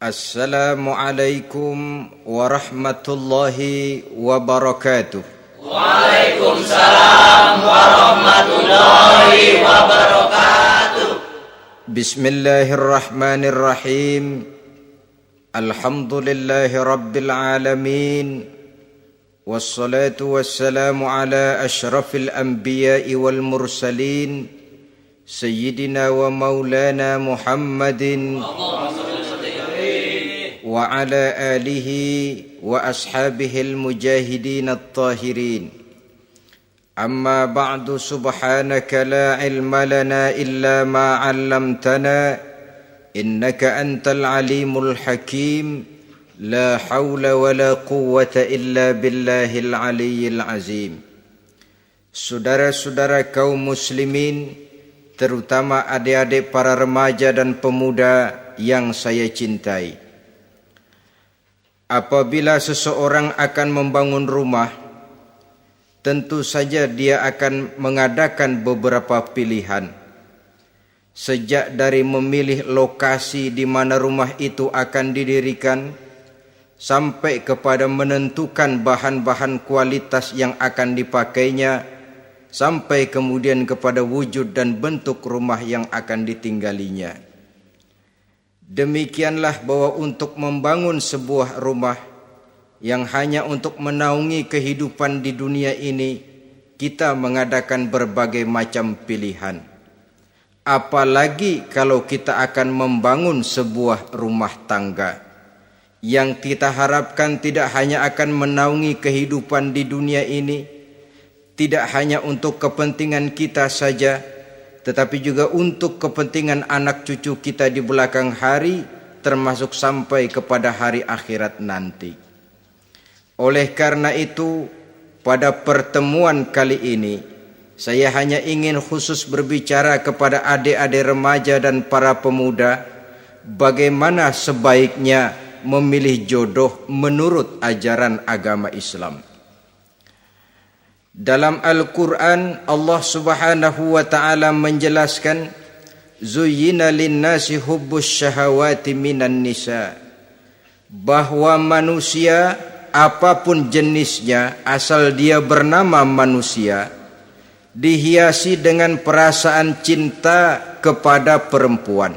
Assalamualaikum warahmatullahi wabarakatuh. Waalaikumsalam warahmatullahi wabarakatuh. Bismillahirrahmanirrahim. Alhamdulillahi rabbil alamin. Wassalatu wassalamu ala ashrafil anbiya'i wal mursalin, Sayyidina wa maulana Muhammadin wa ala alihi wa ashabihil mujahidin at-tahirin. Amma ba'du, subhanaka la ilma lana illa ma 'allamtana innaka antal alimul hakim. La hawla wa la quwwata illa billahil aliyyil azim. Saudara-saudara kaum muslimin, terutama adik-adik para remaja dan pemuda yang saya cintai. Apabila seseorang akan membangun rumah, tentu saja dia akan mengadakan beberapa pilihan. Sejak dari memilih lokasi di mana rumah itu akan didirikan, sampai kepada menentukan bahan-bahan kualitas yang akan dipakainya, sampai kemudian kepada wujud dan bentuk rumah yang akan ditinggalinya. Demikianlah bahwa untuk membangun sebuah rumah yang hanya untuk menaungi kehidupan di dunia ini, kita mengadakan berbagai macam pilihan. Apalagi kalau kita akan membangun sebuah rumah tangga yang kita harapkan tidak hanya akan menaungi kehidupan di dunia ini, tidak hanya untuk kepentingan kita saja, tetapi juga untuk kepentingan anak cucu kita di belakang hari, termasuk sampai kepada hari akhirat nanti. Oleh karena itu, pada pertemuan kali ini, saya hanya ingin khusus berbicara kepada adik-adik remaja dan para pemuda, bagaimana sebaiknya memilih jodoh menurut ajaran agama Islam. Dalam Al-Quran, Allah Subhanahu wa ta'ala menjelaskan, Zuyyina linnasi hubbus syahawati minan nisa, bahwa manusia apapun jenisnya, asal dia bernama manusia, dihiasi dengan perasaan cinta kepada perempuan.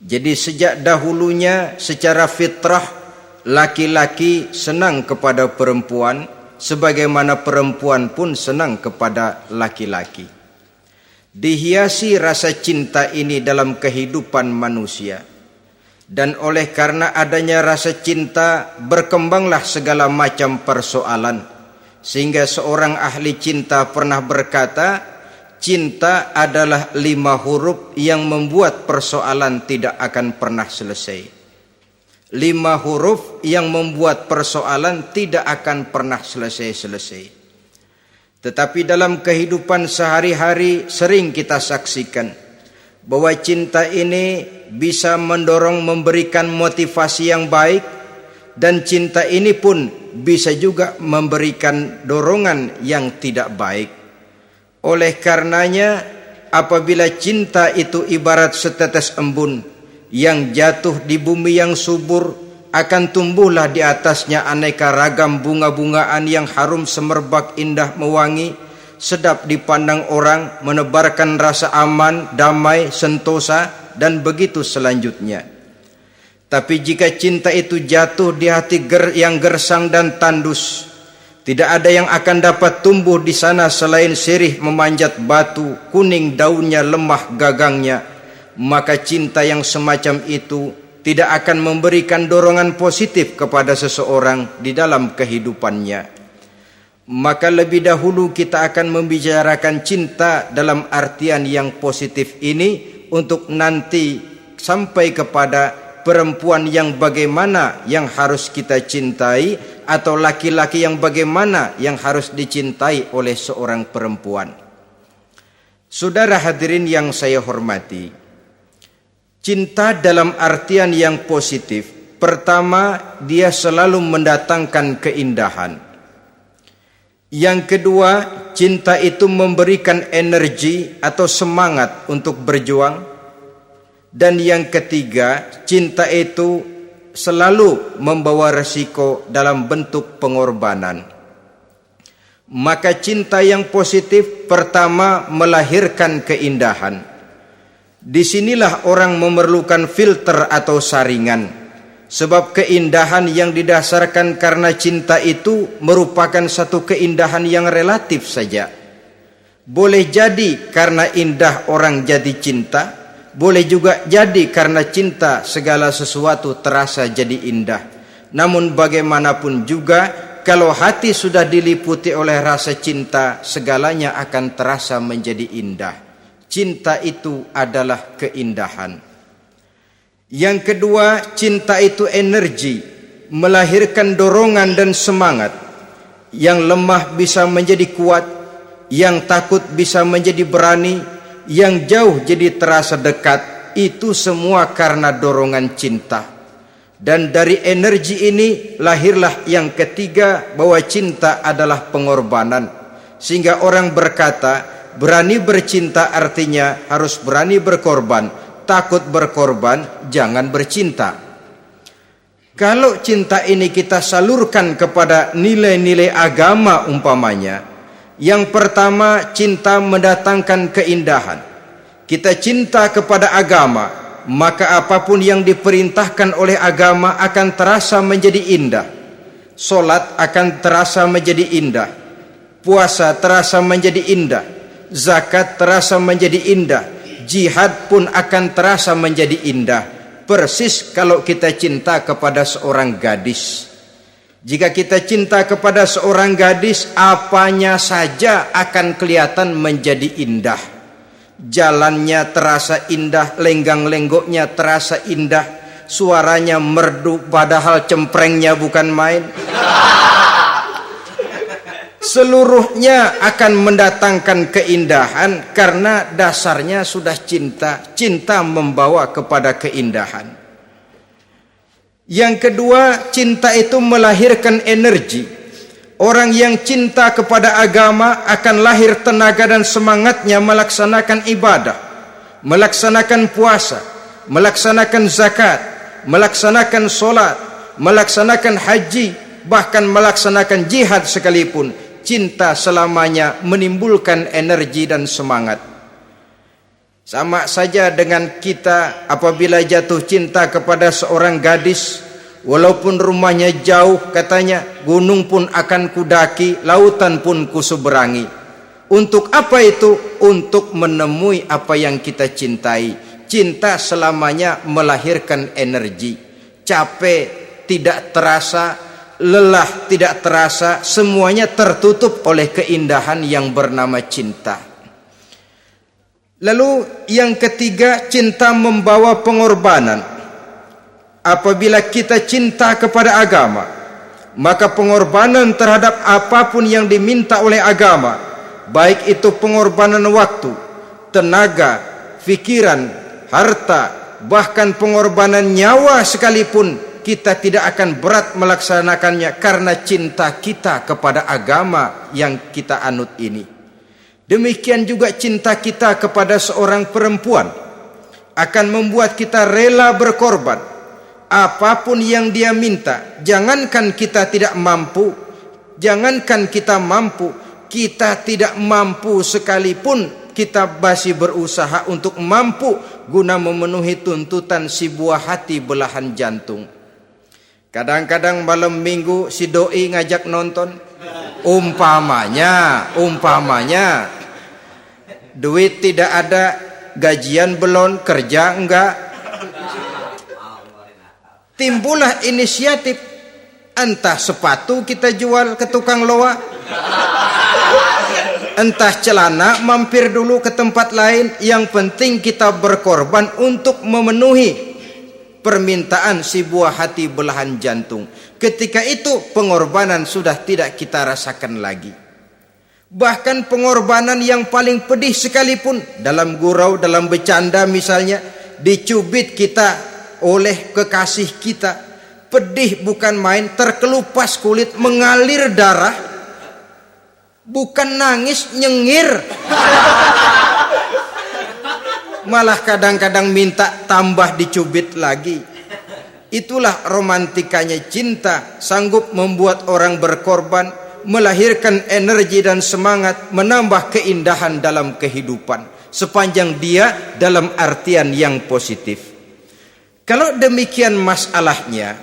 Jadi sejak dahulunya secara fitrah, laki-laki senang kepada perempuan, sebagaimana perempuan pun senang kepada laki-laki. Dihiasi rasa cinta ini dalam kehidupan manusia. Dan oleh karena adanya rasa cinta, berkembanglah segala macam persoalan. Sehingga seorang ahli cinta pernah berkata, cinta adalah 5 huruf yang membuat persoalan tidak akan pernah selesai. 5 huruf yang membuat persoalan tidak akan pernah selesai-selesai. Tetapi dalam kehidupan sehari-hari sering kita saksikan bahwa cinta ini bisa mendorong, memberikan motivasi yang baik, dan cinta ini pun bisa juga memberikan dorongan yang tidak baik. Oleh karenanya, apabila cinta itu ibarat setetes embun yang jatuh di bumi yang subur, akan tumbuhlah di atasnya aneka ragam bunga-bungaan yang harum semerbak, indah, mewangi, sedap dipandang orang, menebarkan rasa aman, damai, sentosa, dan begitu selanjutnya. Tapi jika cinta itu jatuh di hati yang gersang dan tandus, tidak ada yang akan dapat tumbuh di sana selain sirih memanjat batu, kuning daunnya, lemah gagangnya, maka cinta yang semacam itu tidak akan memberikan dorongan positif kepada seseorang di dalam kehidupannya. Maka lebih dahulu kita akan membicarakan cinta dalam artian yang positif ini, untuk nanti sampai kepada perempuan yang bagaimana yang harus kita cintai, atau laki-laki yang bagaimana yang harus dicintai oleh seorang perempuan. Saudara hadirin yang saya hormati, cinta dalam artian yang positif, pertama, dia selalu mendatangkan keindahan. Yang kedua, cinta itu memberikan energi atau semangat untuk berjuang. Dan yang ketiga, cinta itu selalu membawa resiko dalam bentuk pengorbanan. Maka cinta yang positif pertama melahirkan keindahan. Disinilah orang memerlukan filter atau saringan. Sebab keindahan yang didasarkan karena cinta itu merupakan satu keindahan yang relatif saja. Boleh jadi karena indah orang jadi cinta, boleh juga jadi karena cinta segala sesuatu terasa jadi indah. Namun bagaimanapun juga, kalau hati sudah diliputi oleh rasa cinta, segalanya akan terasa menjadi indah. Cinta itu adalah keindahan. Yang kedua, cinta itu energi, melahirkan dorongan dan semangat. Yang lemah bisa menjadi kuat, yang takut bisa menjadi berani, yang jauh jadi terasa dekat. Itu semua karena dorongan cinta. Dan dari energi ini lahirlah yang ketiga, bahwa cinta adalah pengorbanan. Sehingga orang berkata, berani bercinta artinya harus berani berkorban. Takut berkorban, jangan bercinta. Kalau cinta ini kita salurkan kepada nilai-nilai agama umpamanya, yang pertama, cinta mendatangkan keindahan. Kita cinta kepada agama, maka apapun yang diperintahkan oleh agama akan terasa menjadi indah. Solat akan terasa menjadi indah, puasa terasa menjadi indah, zakat terasa menjadi indah, jihad pun akan terasa menjadi indah. Persis kalau kita cinta kepada seorang gadis. Jika kita cinta kepada seorang gadis, apanya saja akan kelihatan menjadi indah. Jalannya terasa indah, lenggang-lenggoknya terasa indah, suaranya merdu padahal cemprengnya bukan main. Seluruhnya akan mendatangkan keindahan karena dasarnya sudah cinta. Cinta membawa kepada keindahan. Yang kedua, cinta itu melahirkan energi. Orang yang cinta kepada agama akan lahir tenaga dan semangatnya melaksanakan ibadah, melaksanakan puasa, melaksanakan zakat, melaksanakan solat, melaksanakan haji, bahkan melaksanakan jihad sekalipun. Cinta selamanya menimbulkan energi dan semangat. Sama saja dengan kita apabila jatuh cinta kepada seorang gadis, walaupun rumahnya jauh, katanya, gunung pun akan kudaki, lautan pun kuseberangi. Untuk apa itu? Untuk menemui apa yang kita cintai. Cinta selamanya melahirkan energi. Capek tidak terasa, lelah tidak terasa, semuanya tertutup oleh keindahan yang bernama cinta. Lalu yang ketiga, cinta membawa pengorbanan. Apabila kita cinta kepada agama, maka pengorbanan terhadap apapun yang diminta oleh agama, baik itu pengorbanan waktu, tenaga, pikiran, harta, bahkan pengorbanan nyawa sekalipun, kita tidak akan berat melaksanakannya karena cinta kita kepada agama yang kita anut ini. Demikian juga cinta kita kepada seorang perempuan akan membuat kita rela berkorban. Apapun yang dia minta, jangankan kita tidak mampu, kita tidak mampu sekalipun, kita masih berusaha untuk mampu guna memenuhi tuntutan si buah hati belahan jantung. Kadang-kadang malam minggu si doi ngajak nonton, umpamanya duit tidak ada, gajian belum, kerja enggak. Timbullah inisiatif, entah sepatu kita jual ke tukang loa, entah celana mampir dulu ke tempat lain. Yang penting kita berkorban untuk memenuhi permintaan si buah hati belahan jantung. Ketika itu pengorbanan sudah tidak kita rasakan lagi. Bahkan pengorbanan yang paling pedih sekalipun, dalam gurau, dalam bercanda misalnya, dicubit kita oleh kekasih kita, pedih bukan main, terkelupas kulit, mengalir darah, bukan nangis, nyengir. malah kadang-kadang minta tambah dicubit lagi. Itulah romantikanya cinta, sanggup membuat orang berkorban, melahirkan energi dan semangat, menambah keindahan dalam kehidupan, sepanjang dia dalam artian yang positif. Kalau demikian masalahnya,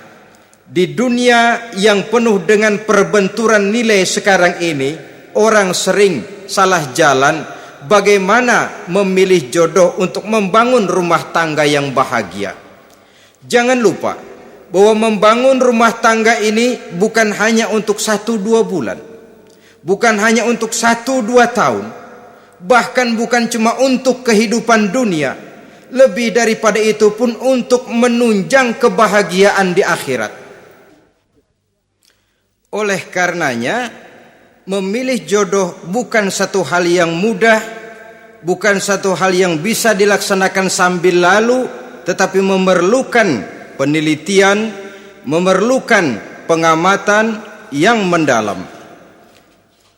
di dunia yang penuh dengan perbenturan nilai sekarang ini, orang sering salah jalan bagaimana memilih jodoh untuk membangun rumah tangga yang bahagia. Jangan lupa bahwa membangun rumah tangga ini bukan hanya untuk 1-2 bulan, bukan hanya untuk 1-2 tahun, bahkan bukan cuma untuk kehidupan dunia, lebih daripada itu pun untuk menunjang kebahagiaan di akhirat. Oleh karenanya, memilih jodoh bukan satu hal yang mudah, bukan satu hal yang bisa dilaksanakan sambil lalu, tetapi memerlukan penelitian, memerlukan pengamatan yang mendalam.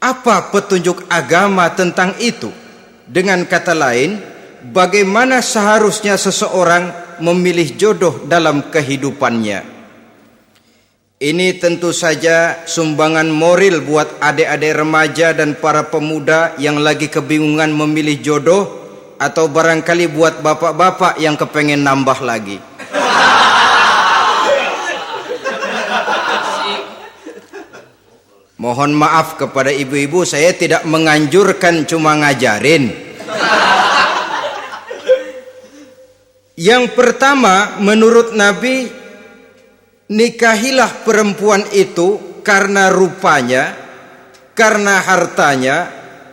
Apa petunjuk agama tentang itu? Dengan kata lain, bagaimana seharusnya seseorang memilih jodoh dalam kehidupannya? Ini tentu saja sumbangan moral buat adik-adik remaja dan para pemuda yang lagi kebingungan memilih jodoh, atau barangkali buat bapak-bapak yang kepengen nambah lagi. Mohon maaf kepada ibu-ibu, saya tidak menganjurkan, cuma ngajarin. Yang pertama, menurut Nabi, nikahilah perempuan itu karena rupanya, karena hartanya,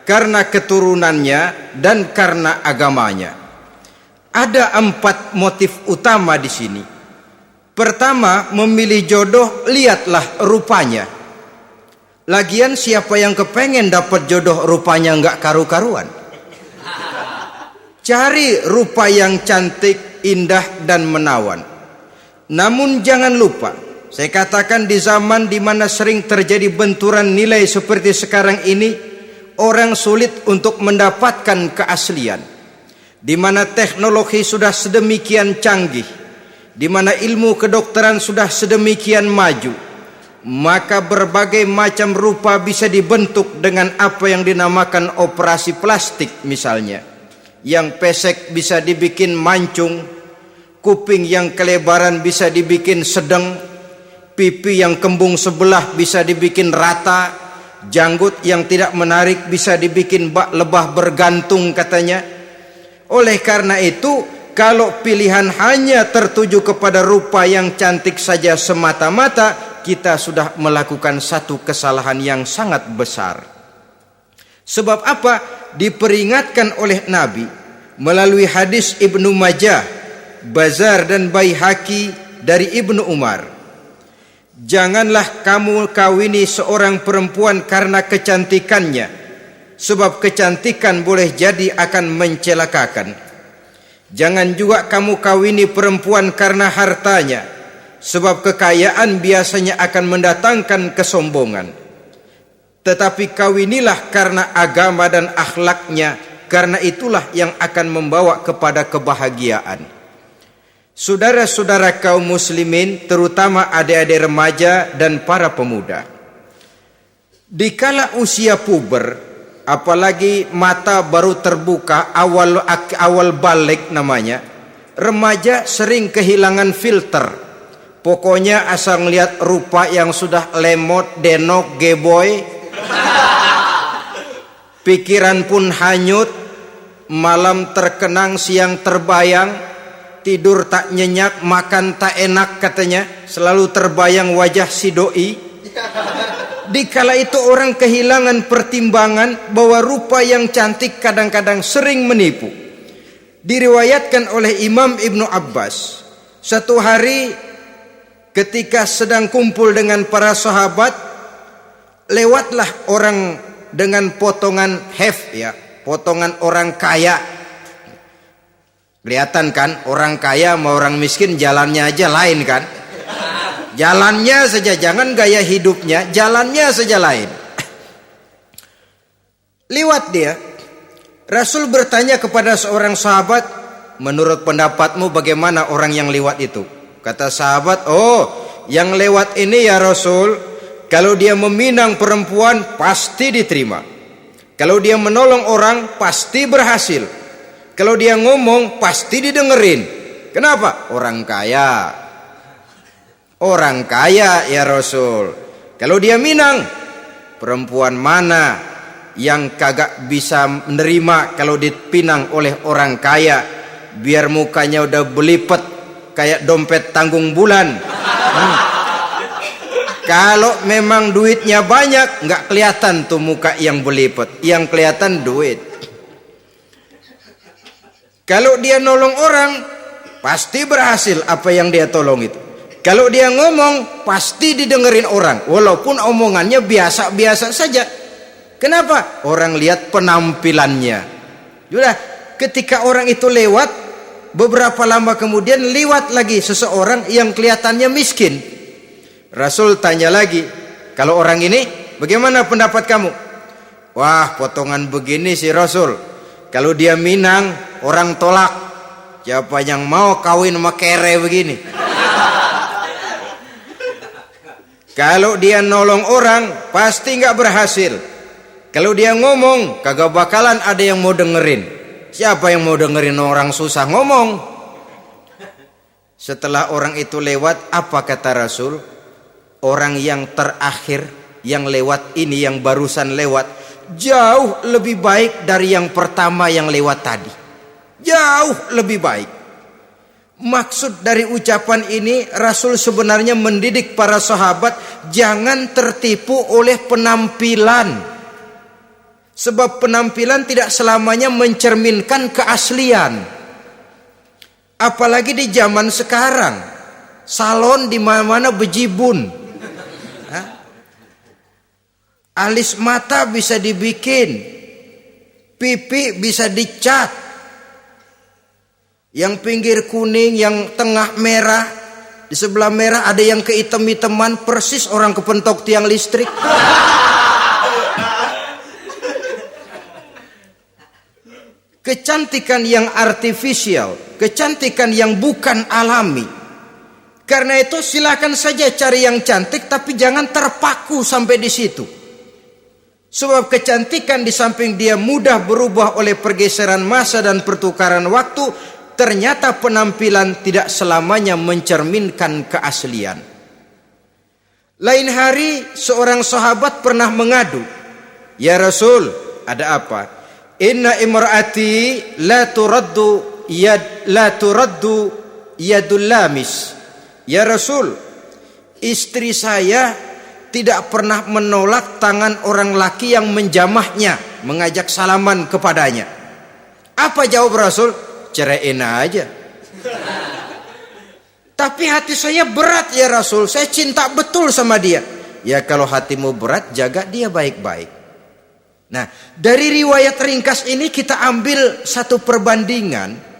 karena keturunannya, dan karena agamanya. Ada 4 motif utama di sini. Pertama, memilih jodoh, lihatlah rupanya. Lagian siapa yang kepengen dapat jodoh rupanya nggak karu-karuan? Cari rupa yang cantik, indah, dan menawan. Namun jangan lupa, saya katakan di zaman di mana sering terjadi benturan nilai seperti sekarang ini, orang sulit untuk mendapatkan keaslian. Di mana teknologi sudah sedemikian canggih, di mana ilmu kedokteran sudah sedemikian maju, maka berbagai macam rupa bisa dibentuk dengan apa yang dinamakan operasi plastik misalnya. Yang pesek bisa dibikin mancung, kuping yang kelebaran bisa dibikin sedang, pipi yang kembung sebelah bisa dibikin rata, janggut yang tidak menarik bisa dibikin bak lebah bergantung katanya. Oleh karena itu, kalau pilihan hanya tertuju kepada rupa yang cantik saja semata-mata, kita sudah melakukan satu kesalahan yang sangat besar. Sebab apa? Diperingatkan oleh Nabi melalui hadis Ibnu Majah, Bazar dan Baihaqi dari Ibnu Umar. Janganlah kamu kawini seorang perempuan karena kecantikannya, sebab kecantikan boleh jadi akan mencelakakan. Jangan juga kamu kawini perempuan karena hartanya, sebab kekayaan biasanya akan mendatangkan kesombongan. Tetapi kawinilah karena agama dan akhlaknya, karena itulah yang akan membawa kepada kebahagiaan. Saudara-saudara kaum muslimin, terutama adik-adik remaja dan para pemuda, dikala usia puber, apalagi mata baru terbuka, awal balik namanya, remaja sering kehilangan filter. Pokoknya asal ngelihat rupa yang sudah lemot, denok, geboy, pikiran pun hanyut, malam terkenang, siang terbayang, tidur tak nyenyak, makan tak enak katanya, selalu terbayang wajah si doi. Dikala itu orang kehilangan pertimbangan bahwa rupa yang cantik kadang-kadang sering menipu. Diriwayatkan oleh Imam Ibnu Abbas, satu hari ketika sedang kumpul dengan para sahabat, lewatlah orang dengan potongan potongan orang kaya. Kelihatan kan, orang kaya sama orang miskin jalannya aja lain kan. Jalannya saja, jangan gaya hidupnya, jalannya saja lain. Lewat dia, Rasul bertanya kepada seorang sahabat, menurut pendapatmu bagaimana orang yang lewat itu? Kata sahabat, oh yang lewat ini ya Rasul, kalau dia meminang perempuan pasti diterima. Kalau dia menolong orang pasti berhasil. Kalau dia ngomong pasti didengerin. Kenapa? Orang kaya. Orang kaya ya Rasul. Kalau dia minang, perempuan mana yang kagak bisa menerima kalau dipinang oleh orang kaya? Biar mukanya udah belipet kayak dompet tanggung bulan. Kalau memang duitnya banyak, nggak kelihatan tuh muka yang belipet, yang kelihatan duit. Kalau dia nolong orang, pasti berhasil apa yang dia tolong itu. Kalau dia ngomong, pasti didengerin orang, walaupun omongannya biasa-biasa saja. Kenapa? Orang lihat penampilannya. Sudah, ketika orang itu lewat, beberapa lama kemudian lewat lagi seseorang yang kelihatannya miskin. Rasul tanya lagi, kalau orang ini bagaimana pendapat kamu? Wah, potongan begini sih Rasul. Kalau dia minang, orang tolak. Siapa yang mau kawin sama kere begini? Kalau dia nolong orang, pasti nggak berhasil. Kalau dia ngomong, kagak bakalan ada yang mau dengerin. Siapa yang mau dengerin orang susah ngomong? Setelah orang itu lewat, apa kata Rasul? Orang yang terakhir yang lewat ini, yang barusan lewat, jauh lebih baik dari yang pertama yang lewat tadi. Jauh lebih baik. Maksud dari ucapan ini, Rasul sebenarnya mendidik para sahabat jangan tertipu oleh penampilan. Sebab penampilan tidak selamanya mencerminkan keaslian. Apalagi di zaman sekarang, salon di mana-mana bejibun. Alis mata bisa dibikin, pipi bisa dicat. Yang pinggir kuning, yang tengah merah, di sebelah merah ada yang kehitam-hitaman, persis orang kepentok tiang listrik. Kecantikan yang artifisial, kecantikan yang bukan alami. Karena itu silakan saja cari yang cantik, tapi jangan terpaku sampai di situ. Sebab kecantikan di samping dia mudah berubah oleh pergeseran masa dan pertukaran waktu, ternyata penampilan tidak selamanya mencerminkan keaslian. Lain hari seorang sahabat pernah mengadu, "Ya Rasul, ada apa? Inna imraati la turaddu yadul lamis." Ya Rasul, istri saya tidak pernah menolak tangan orang laki yang menjamahnya, mengajak salaman kepadanya. Apa jawab Rasul? Ceraiin aja. Tapi hati saya berat ya Rasul, saya cinta betul sama dia. Ya kalau hatimu berat, jaga dia baik-baik. Nah, dari riwayat ringkas ini kita ambil satu perbandingan.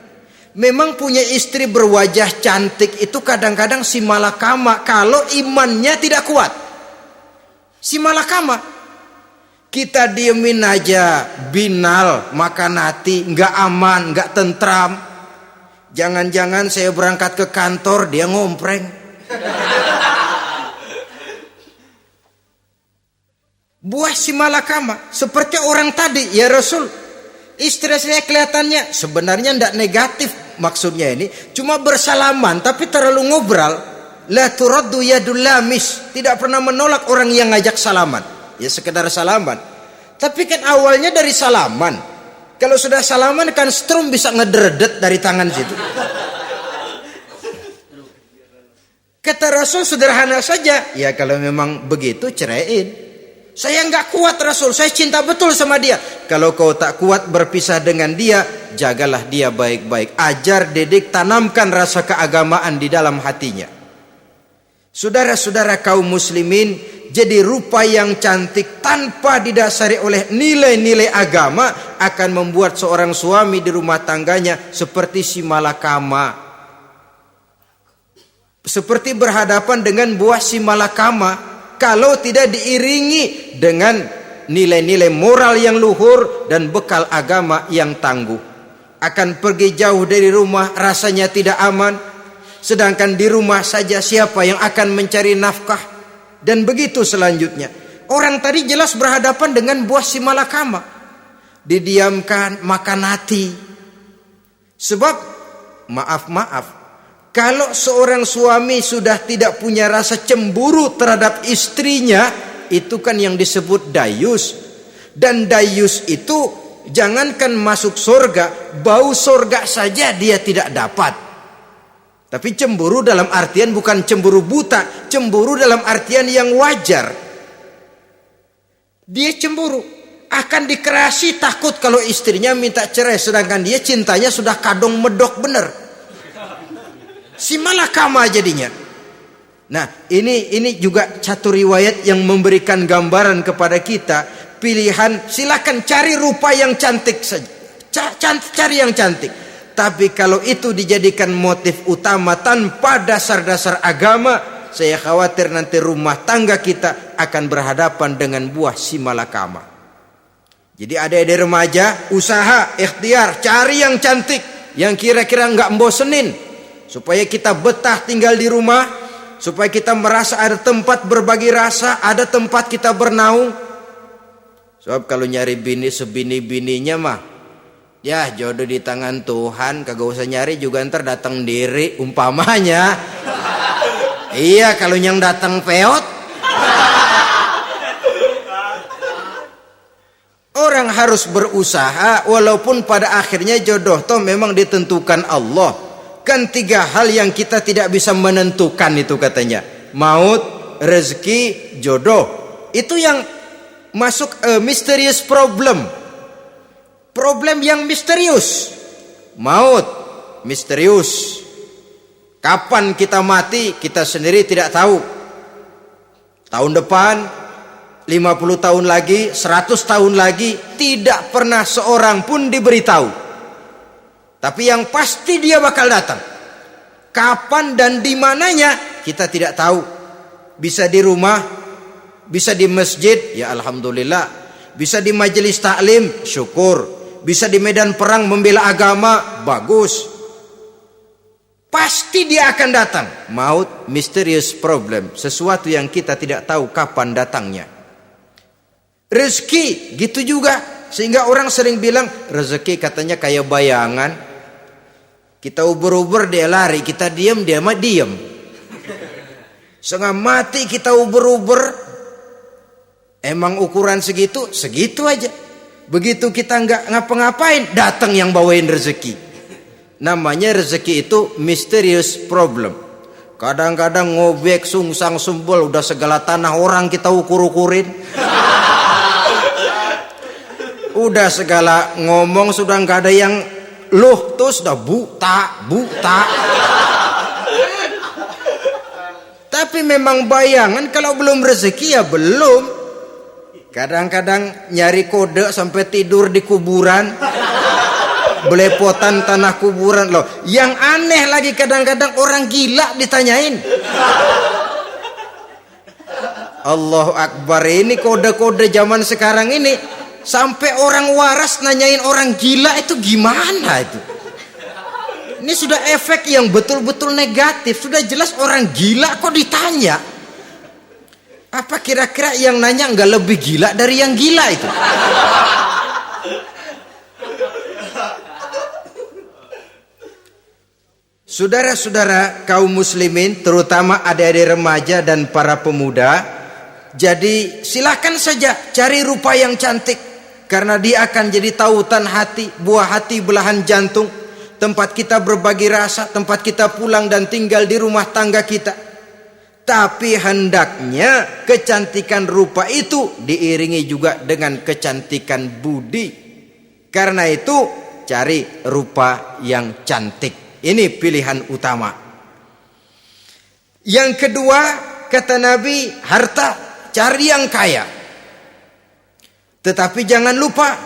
Memang punya istri berwajah cantik itu kadang-kadang si malakama kalau imannya tidak kuat. Si malakama. Kita diemin aja, binal, makan hati, nggak aman, nggak tentram. Jangan-jangan saya berangkat ke kantor, dia ngompreng. Buah si malakama, seperti orang tadi, ya Rasul. Istri saya kelihatannya sebenarnya tidak negatif maksudnya ini, cuma bersalaman tapi terlalu ngobrol. La turaddu yadul lamis, tidak pernah menolak orang yang ngajak salaman. Ya sekedar salaman. Tapi kan awalnya dari salaman. Kalau sudah salaman kan strum bisa ngederdet dari tangan situ. Kata Rasul sederhana saja. Ya kalau memang begitu ceraiin. Saya nggak kuat Rasul, saya cinta betul sama dia. Kalau kau tak kuat berpisah dengan dia, jagalah dia baik-baik. Ajar, didik, tanamkan rasa keagamaan di dalam hatinya. Saudara-saudara kaum muslimin, jadi rupa yang cantik tanpa didasari oleh nilai-nilai agama akan membuat seorang suami di rumah tangganya seperti si malakama. Seperti berhadapan dengan buah si malakama. Kalau tidak diiringi dengan nilai-nilai moral yang luhur dan bekal agama yang tangguh. akan pergi jauh dari rumah rasanya tidak aman, sedangkan di rumah saja siapa yang akan mencari nafkah? Dan begitu selanjutnya. Orang tadi jelas berhadapan dengan buah si malakama. Didiamkan, makan hati. Sebab maaf, kalau seorang suami sudah tidak punya rasa cemburu terhadap istrinya, itu kan yang disebut dayus. Dan dayus itu jangankan masuk surga, bau surga saja dia tidak dapat. Tapi cemburu dalam artian bukan cemburu buta, cemburu dalam artian yang wajar. Dia cemburu, akan dikerasi takut kalau istrinya minta cerai, sedangkan dia cintanya sudah kadung medok bener. Si malakama jadinya. Nah, ini juga satu riwayat yang memberikan gambaran kepada kita. Pilihan, silakan cari rupa yang cantik saja, cari yang cantik. Tapi kalau itu dijadikan motif utama tanpa dasar-dasar agama, saya khawatir nanti rumah tangga kita akan berhadapan dengan buah si malakama. Jadi adik-adik remaja, usaha, ikhtiar, cari yang cantik, yang kira-kira nggak membosenin, supaya kita betah tinggal di rumah, supaya kita merasa ada tempat berbagi rasa, ada tempat kita bernaung. Sebab kalau nyari bini sebini-bininya mah, ya jodoh di tangan Tuhan, kagak usah nyari juga ntar datang diri umpamanya. Iya, kalau yang datang peot. Orang harus berusaha walaupun pada akhirnya jodoh toh memang ditentukan Allah. Kan 3 hal yang kita tidak bisa menentukan itu katanya. Maut, rezeki, jodoh. Itu yang masuk mysterious problem. Problem yang misterius. Maut misterius. Kapan kita mati kita sendiri tidak tahu. Tahun depan, 50 tahun lagi, 100 tahun lagi, tidak pernah seorang pun diberitahu. Tapi yang pasti dia bakal datang. Kapan dan di mananya kita tidak tahu. Bisa di rumah, bisa di masjid, ya alhamdulillah. Bisa di majelis taklim, syukur. Bisa di medan perang membela agama, bagus. Pasti dia akan datang. Maut, mysterious problem. Sesuatu yang kita tidak tahu kapan datangnya. Rezeki, gitu juga. Sehingga orang sering bilang, rezeki katanya kayak bayangan. Kita uber-uber, dia lari. Kita diam, dia mah diam. Setengah mati kita uber-uber. Emang ukuran segitu, segitu aja. Begitu kita nggak ngapa-ngapain, datang yang bawain rezeki. Namanya rezeki itu mysterious problem. Kadang-kadang ngobek, sungsang, sumbul, udah segala tanah orang kita ukur-ukurin. Udah segala ngomong sudah nggak ada yang loh, tuh sudah buta. Tapi memang bayangan, kalau belum rezeki ya belum. Kadang-kadang nyari kode sampai tidur di kuburan, belepotan tanah kuburan loh. Yang aneh lagi kadang-kadang orang gila ditanyain. Allahu Akbar, ini kode-kode zaman sekarang ini sampai orang waras nanyain orang gila, itu gimana itu? Ini sudah efek yang betul-betul negatif. Sudah jelas orang gila kok ditanya. Apa kira-kira yang nanya nggak lebih gila dari yang gila itu? Saudara-saudara kaum muslimin, terutama adik-adik remaja dan para pemuda, jadi silakan saja cari rupa yang cantik, karena dia akan jadi tautan hati, buah hati belahan jantung, tempat kita berbagi rasa, tempat kita pulang dan tinggal di rumah tangga kita. Tapi hendaknya kecantikan rupa itu diiringi juga dengan kecantikan budi. Karena itu cari rupa yang cantik. Ini pilihan utama. Yang kedua, kata Nabi, harta, cari yang kaya. Tetapi jangan lupa,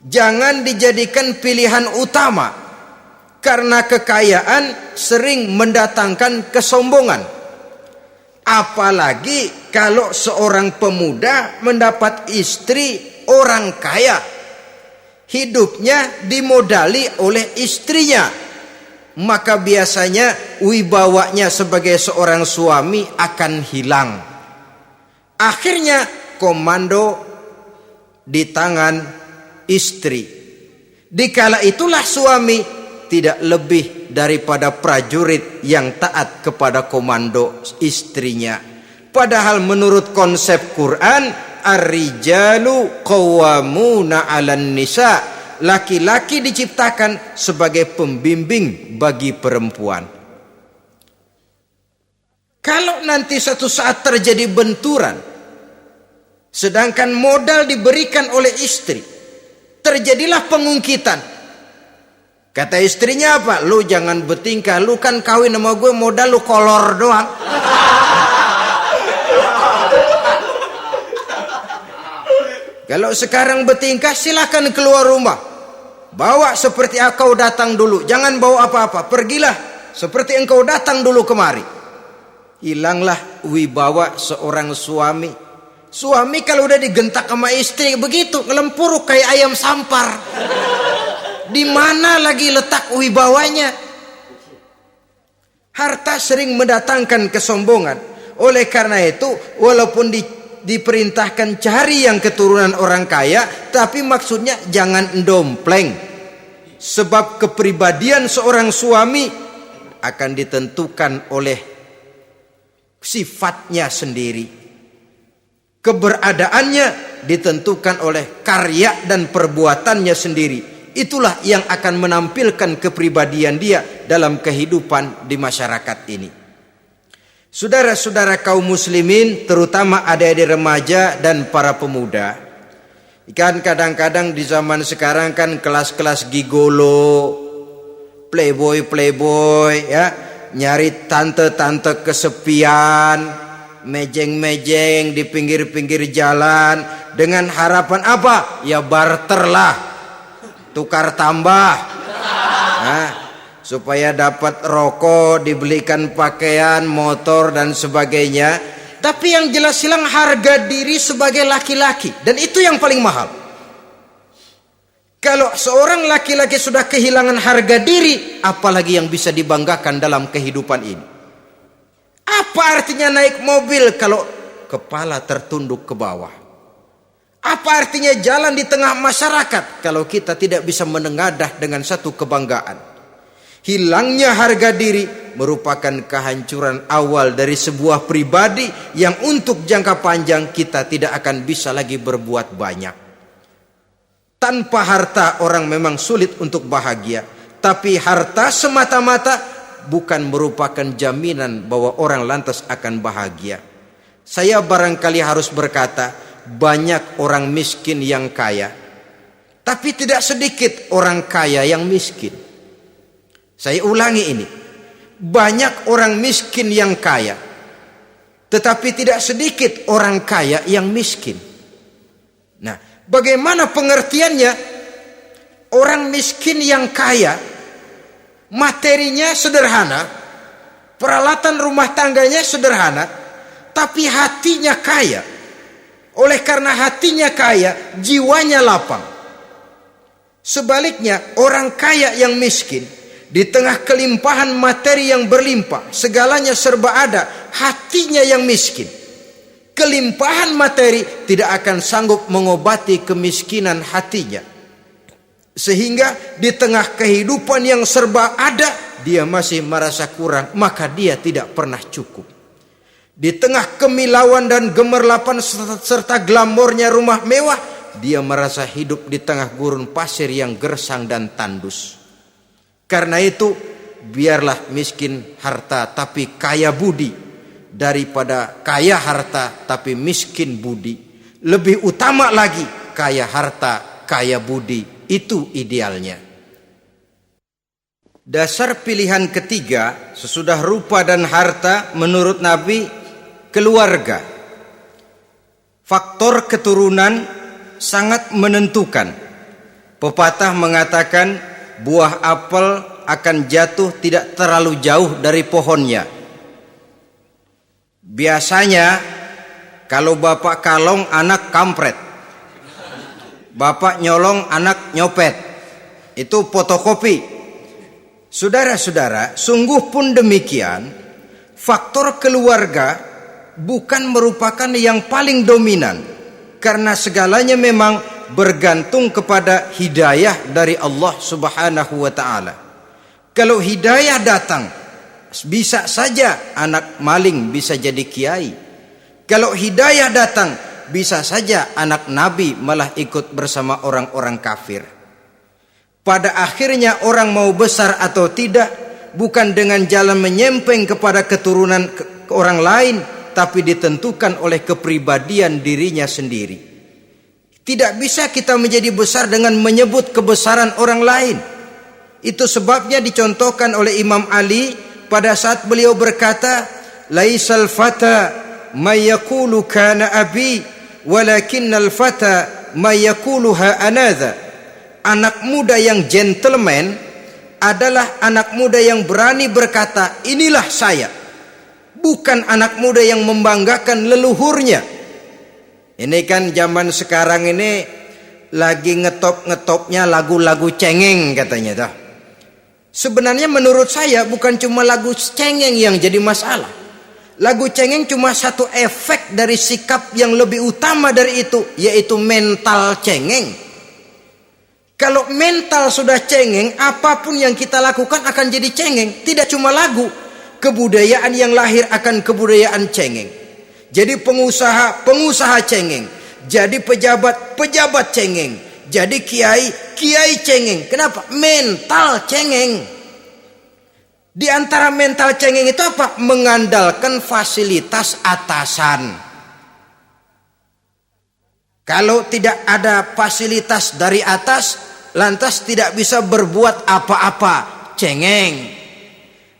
jangan dijadikan pilihan utama. Karena kekayaan sering mendatangkan kesombongan. Apalagi kalau seorang pemuda mendapat istri orang kaya. hidupnya dimodali oleh istrinya, maka biasanya wibawanya sebagai seorang suami akan hilang. Akhirnya komando di tangan istri. Dikala itulah suami tidak lebih daripada prajurit yang taat kepada komando istrinya. Padahal menurut konsep Quran, ar-rijalu qawwamuna 'alan nisa, laki-laki diciptakan sebagai pembimbing bagi perempuan. Kalau nanti suatu saat terjadi benturan, sedangkan modal diberikan oleh istri, terjadilah pengungkitan. Kata istrinya apa? Lu jangan bertingkah, lu kan kawin sama gue modal lu kolor doang. Kalau sekarang bertingkah silakan keluar rumah. Bawa seperti engkau datang dulu, jangan bawa apa-apa. Pergilah seperti engkau datang dulu kemari. Hilanglah wibawa seorang suami. Suami kalau udah digentak sama istri begitu, ngelempuruk kayak ayam sampar. Di mana lagi letak wibawanya? Harta sering mendatangkan kesombongan. Oleh karena itu, walaupun diperintahkan cari yang keturunan orang kaya, tapi maksudnya jangan dompleng. Sebab kepribadian seorang suami akan ditentukan oleh sifatnya sendiri. Keberadaannya ditentukan oleh karya dan perbuatannya sendiri. Itulah yang akan menampilkan kepribadian dia dalam kehidupan di masyarakat ini. Saudara-saudara kaum muslimin, terutama adik-adik remaja dan para pemuda, kan kadang-kadang di zaman sekarang kan kelas-kelas gigolo, playboy ya, nyari tante-tante kesepian, mejeng-mejeng di pinggir-pinggir jalan dengan harapan apa? Ya barter lah, tukar tambah, nah, supaya dapat rokok, dibelikan pakaian, motor dan sebagainya. Tapi yang jelas hilang harga diri sebagai laki-laki, dan itu yang paling mahal. Kalau seorang laki-laki sudah kehilangan harga diri, apalagi yang bisa dibanggakan dalam kehidupan ini? Apa artinya naik mobil kalau kepala tertunduk ke bawah? Apa artinya jalan di tengah masyarakat kalau kita tidak bisa menengadah dengan satu kebanggaan? Hilangnya harga diri merupakan kehancuran awal dari sebuah pribadi yang untuk jangka panjang kita tidak akan bisa lagi berbuat banyak. Tanpa harta orang memang sulit untuk bahagia, tapi harta semata-mata bukan merupakan jaminan bahwa orang lantas akan bahagia. Saya barangkali harus berkata, banyak orang miskin yang kaya, tapi tidak sedikit orang kaya yang miskin. Saya ulangi ini, banyak orang miskin yang kaya, tetapi tidak sedikit orang kaya yang miskin. Nah, bagaimana pengertiannya? Orang miskin yang kaya, materinya sederhana, peralatan rumah tangganya sederhana, tapi hatinya kaya. Oleh karena hatinya kaya, jiwanya lapang. Sebaliknya, orang kaya yang miskin, di tengah kelimpahan materi yang berlimpah, segalanya serba ada, hatinya yang miskin. Kelimpahan materi tidak akan sanggup mengobati kemiskinan hatinya. Sehingga di tengah kehidupan yang serba ada, dia masih merasa kurang, maka dia tidak pernah cukup. Di tengah kemilauan dan gemerlapan serta glamornya rumah mewah, dia merasa hidup di tengah gurun pasir yang gersang dan tandus. Karena itu, biarlah miskin harta tapi kaya budi, daripada kaya harta tapi miskin budi. Lebih utama lagi kaya harta, kaya budi. Itu idealnya. Dasar pilihan ketiga sesudah rupa dan harta menurut Nabi, keluarga. Faktor keturunan sangat menentukan. Pepatah mengatakan buah apel akan jatuh tidak terlalu jauh dari pohonnya. Biasanya kalau bapak kalong anak kampret. Bapak nyolong, anak nyopet. Itu fotokopi. Saudara-saudara, sungguh pun demikian, faktor keluarga bukan merupakan yang paling dominan, karena segalanya memang bergantung kepada hidayah dari Allah Subhanahu wa ta'ala. Kalau hidayah datang, bisa saja anak maling bisa jadi kiai. Kalau hidayah datang, bisa saja anak nabi malah ikut bersama orang-orang kafir. Pada akhirnya orang mau besar atau tidak bukan dengan jalan menyempeng kepada keturunan orang lain, tapi ditentukan oleh kepribadian dirinya sendiri. Tidak bisa kita menjadi besar dengan menyebut kebesaran orang lain. Itu sebabnya dicontohkan oleh Imam Ali pada saat beliau berkata, "Laisal fata may yaqulu kana abi, walakinnal fata may yaquluha anadha." Anak muda yang gentleman adalah anak muda yang berani berkata, "Inilah saya." Bukan anak muda yang membanggakan leluhurnya. Ini kan zaman sekarang ini lagi ngetopnya lagu-lagu cengeng katanya dah. Sebenarnya menurut saya bukan cuma lagu cengeng yang jadi masalah. Lagu cengeng cuma satu efek dari sikap yang lebih utama dari itu, yaitu mental cengeng. Kalau mental sudah cengeng, apapun yang kita lakukan akan jadi cengeng. Tidak cuma lagu, kebudayaan yang lahir akan kebudayaan cengeng. Jadi pengusaha cengeng. Jadi pejabat cengeng. Jadi kiai cengeng. Kenapa? Mental cengeng. Di antara mental cengeng itu apa? Mengandalkan fasilitas atasan. Kalau tidak ada fasilitas dari atas, lantas tidak bisa berbuat apa-apa, cengeng.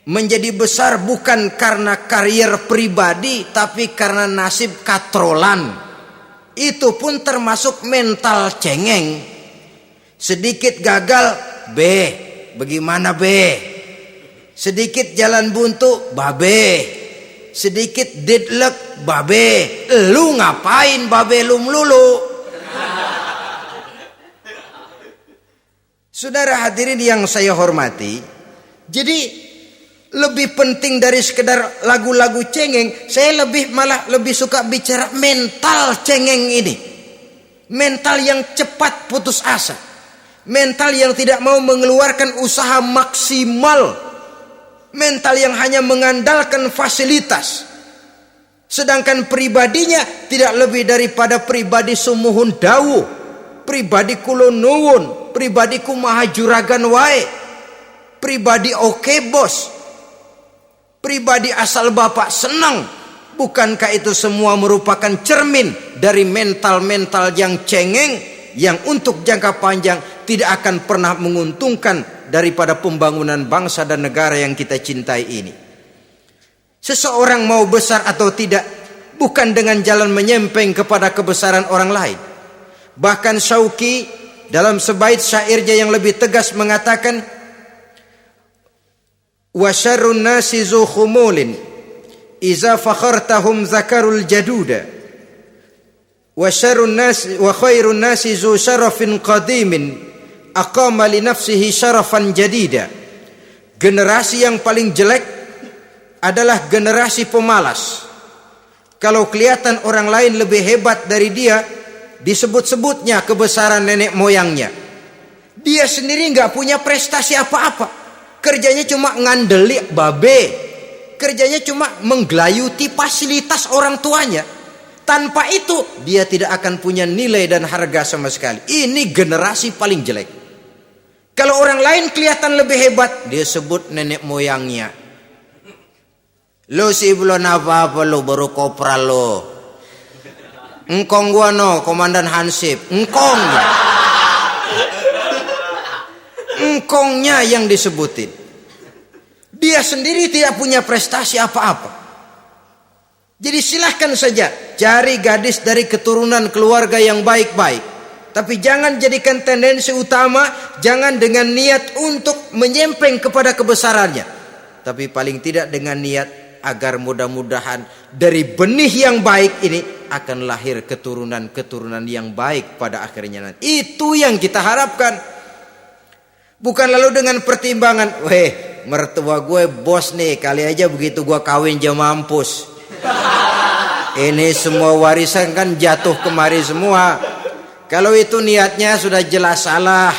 Menjadi besar bukan karena karier pribadi, tapi karena nasib katrolan. Itu pun termasuk mental cengeng. Sedikit gagal, bagaimana sedikit jalan buntu, sedikit deadlock, lu ngapain lu melulu? Saudara hadirin yang saya hormati, jadi lebih penting dari sekedar lagu-lagu cengeng, saya malah lebih suka bicara mental cengeng ini. Mental yang cepat putus asa, mental yang tidak mau mengeluarkan usaha maksimal, mental yang hanya mengandalkan fasilitas. Sedangkan pribadinya tidak lebih daripada pribadi sumuhun dawu, pribadi kulon nuwun, pribadi kumaha juragan wae, pribadi oke bos, pribadi asal bapak senang. Bukankah itu semua merupakan cermin dari mental-mental yang cengeng, yang untuk jangka panjang tidak akan pernah menguntungkan daripada pembangunan bangsa dan negara yang kita cintai ini. Seseorang mau besar atau tidak bukan dengan jalan menyempeng kepada kebesaran orang lain. Bahkan Syauqi dalam sebait syairnya yang lebih tegas mengatakan, wa syarrun nasi zu khumulin iza fakhartahum zakarul jaduda wa syarrun nasi wa khairun nasi zu syarafin qadimin aqama li nafsihi syarafan jadida. Generasi yang paling jelek adalah generasi pemalas. Kalau kelihatan orang lain lebih hebat dari dia, disebut-sebutnya kebesaran nenek moyangnya. Dia sendiri nggak punya prestasi apa-apa. Kerjanya cuma ngandeli kerjanya cuma menggelayuti fasilitas orang tuanya. Tanpa itu dia tidak akan punya nilai dan harga sama sekali. Ini generasi paling jelek. Kalau orang lain kelihatan lebih hebat, dia sebut nenek moyangnya. Lo sih belum apa-apa, lo baru kopral lo. Engkong gua no, komandan Hansip. Engkongnya yang disebutin. Dia sendiri tidak punya prestasi apa-apa. Jadi silahkan saja cari gadis dari keturunan keluarga yang baik-baik. Tapi jangan jadikan tendensi utama, jangan dengan niat untuk menyempeng kepada kebesarannya. Tapi paling tidak dengan niat agar mudah-mudahan dari benih yang baik ini akan lahir keturunan-keturunan yang baik pada akhirnya nanti. Itu yang kita harapkan. Bukan lalu dengan pertimbangan, weh mertua gue bos nih, kali aja begitu gue kawin dia mampus. Ini semua warisan kan jatuh kemari semua. Kalau itu niatnya sudah jelas salah.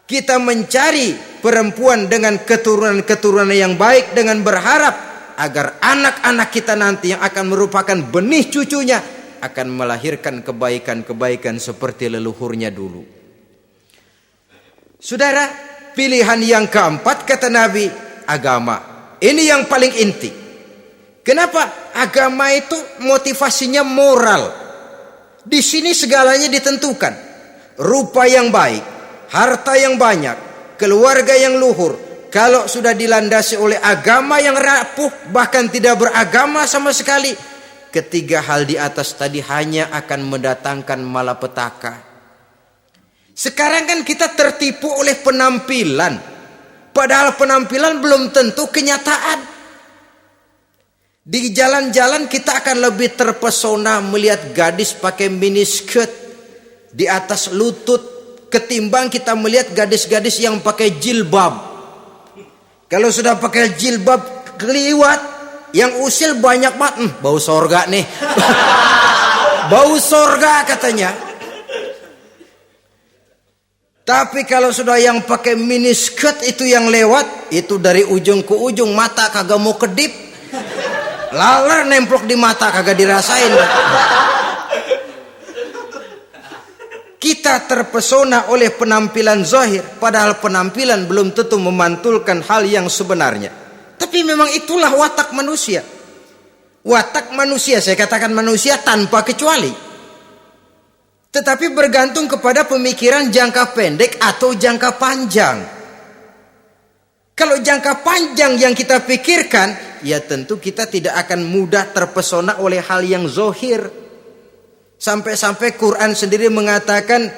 Kita mencari perempuan dengan keturunan-keturunan yang baik dengan berharap agar anak-anak kita nanti yang akan merupakan benih cucunya akan melahirkan kebaikan-kebaikan seperti leluhurnya dulu. Saudara, pilihan yang keempat kata Nabi, agama. Ini yang paling inti. Kenapa? Agama itu motivasinya moral. Di sini segalanya ditentukan. Rupa yang baik, harta yang banyak, keluarga yang luhur. Kalau sudah dilandasi oleh agama yang rapuh, bahkan tidak beragama sama sekali, ketiga hal di atas tadi hanya akan mendatangkan malapetaka. Sekarang kan kita tertipu oleh penampilan, padahal penampilan belum tentu kenyataan. Di jalan-jalan kita akan lebih terpesona melihat gadis pakai miniskirt di atas lutut ketimbang kita melihat gadis-gadis yang pakai jilbab. Kalau sudah pakai jilbab keliwat, yang usil banyak banget, bau sorga nih. Bau sorga katanya. Tapi kalau sudah yang pakai miniskirt itu yang lewat, itu dari ujung ke ujung mata kagak mau kedip. Laler nemplok di mata kagak dirasain. Kita terpesona oleh penampilan zahir, padahal penampilan belum tentu memantulkan hal yang sebenarnya. Tapi memang itulah watak manusia. Watak manusia, saya katakan manusia tanpa kecuali. Tetapi bergantung kepada pemikiran jangka pendek atau jangka panjang. Kalau jangka panjang yang kita pikirkan, ya tentu kita tidak akan mudah terpesona oleh hal yang zahir. Sampai-sampai Quran sendiri mengatakan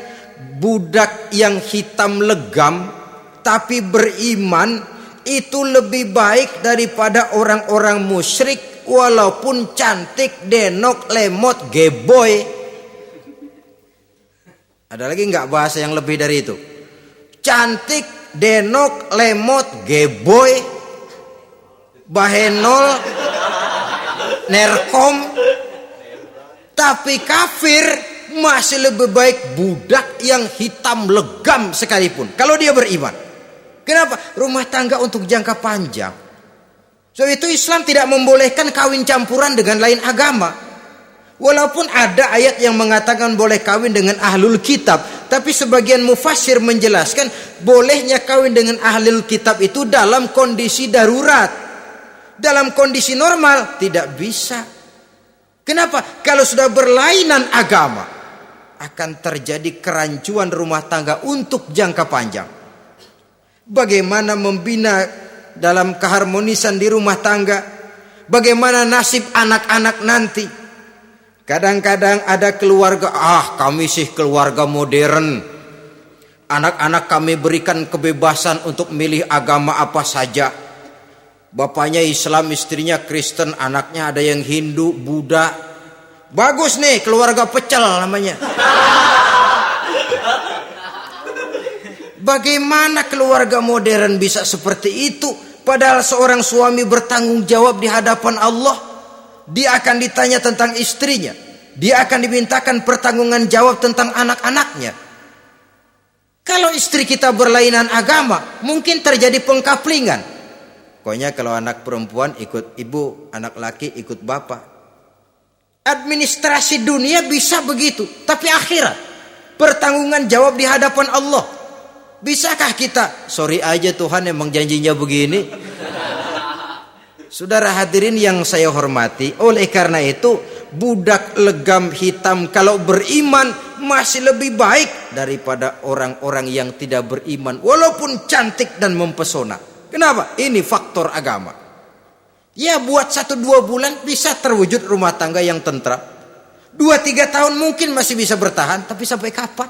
budak yang hitam legam tapi beriman itu lebih baik daripada orang-orang musyrik walaupun cantik, denok, lemot, geboy. Ada lagi nggak bahasa yang lebih dari itu? Cantik, denok, lemot, geboy, bahenol, nerkom. Tapi kafir masih lebih baik budak yang hitam legam sekalipun kalau dia beriman. Kenapa? Rumah tangga untuk jangka panjang. So itu Islam tidak membolehkan kawin campuran dengan lain agama. Walaupun ada ayat yang mengatakan boleh kawin dengan ahlul kitab, tapi sebagian mufassir menjelaskan bolehnya kawin dengan ahlul kitab itu dalam kondisi darurat. Dalam kondisi normal tidak bisa. Kenapa? Kalau sudah berlainan agama, akan terjadi kerancuan rumah tangga untuk jangka panjang. Bagaimana membina dalam keharmonisan di rumah tangga? Bagaimana nasib anak-anak nanti? Kadang-kadang ada keluarga, kami sih keluarga modern. Anak-anak kami berikan kebebasan untuk milih agama apa saja. Bapaknya Islam, istrinya Kristen, anaknya ada yang Hindu, Buddha. Bagus nih, keluarga pecel namanya. Bagaimana keluarga modern bisa seperti itu? Padahal seorang suami bertanggung jawab di hadapan Allah. Dia akan ditanya tentang istrinya. Dia akan dimintakan pertanggungan jawab tentang anak-anaknya. Kalau istri kita berlainan agama, mungkin terjadi pengkaplingan. Pokoknya kalau anak perempuan ikut ibu, anak laki ikut bapak. Administrasi dunia bisa begitu, tapi akhirat, pertanggungan jawab di hadapan Allah. Bisakah kita? Sorry aja Tuhan emang janjinya begini. Saudara hadirin yang saya hormati, oleh karena itu budak legam hitam kalau beriman masih lebih baik daripada orang-orang yang tidak beriman walaupun cantik dan mempesona. Kenapa? Ini faktor agama. Ya buat 1-2 bulan bisa terwujud rumah tangga yang tentram. 2-3 tahun mungkin masih bisa bertahan, tapi sampai kapan?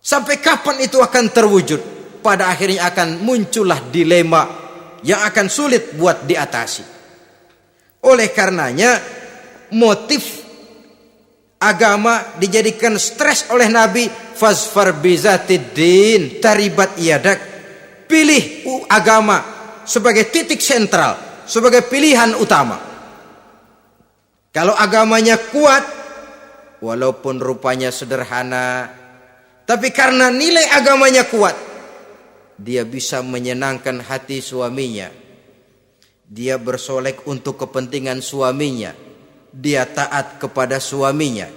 Sampai kapan itu akan terwujud? Pada akhirnya akan muncullah dilema yang akan sulit buat diatasi. Oleh karenanya motif agama dijadikan stres oleh Nabi. Fazfar bizatiddin taribat yadak. Pilih agama sebagai titik sentral, sebagai pilihan utama. Kalau agamanya kuat, walaupun rupanya sederhana, tapi karena nilai agamanya kuat, dia bisa menyenangkan hati suaminya. Dia bersolek untuk kepentingan suaminya. Dia taat kepada suaminya.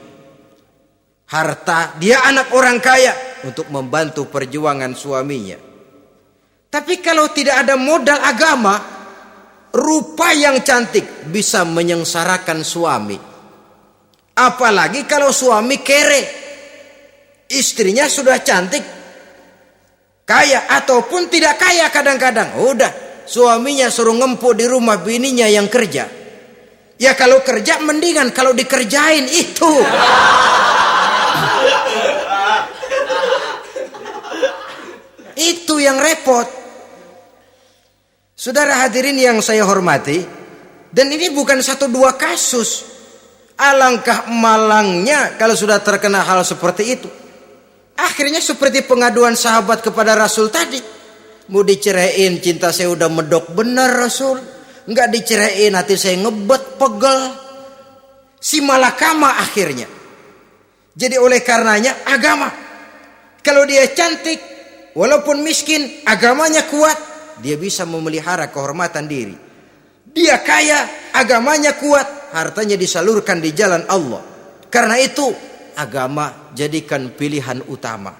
Harta, dia anak orang kaya untuk membantu perjuangan suaminya. Tapi kalau tidak ada modal agama, rupa yang cantik bisa menyengsarakan suami. Apalagi kalau suami kere. Istrinya sudah cantik, kaya ataupun tidak kaya kadang-kadang. Udah, suaminya suruh ngempuk di rumah, bininya yang kerja. Ya kalau kerja mendingan kalau dikerjain itu. Itu yang repot. Saudara hadirin yang saya hormati, dan ini bukan satu dua kasus. Alangkah malangnya kalau sudah terkena hal seperti itu. Akhirnya seperti pengaduan sahabat kepada Rasul tadi. Mau diceraiin, cinta saya udah medok benar Rasul. Enggak diceraiin, hati saya ngebet, pegel. Si malakama akhirnya. Jadi oleh karenanya agama. Kalau dia cantik, walaupun miskin, agamanya kuat, dia bisa memelihara kehormatan diri. Dia kaya, agamanya kuat, hartanya disalurkan di jalan Allah. Karena itu agama jadikan pilihan utama.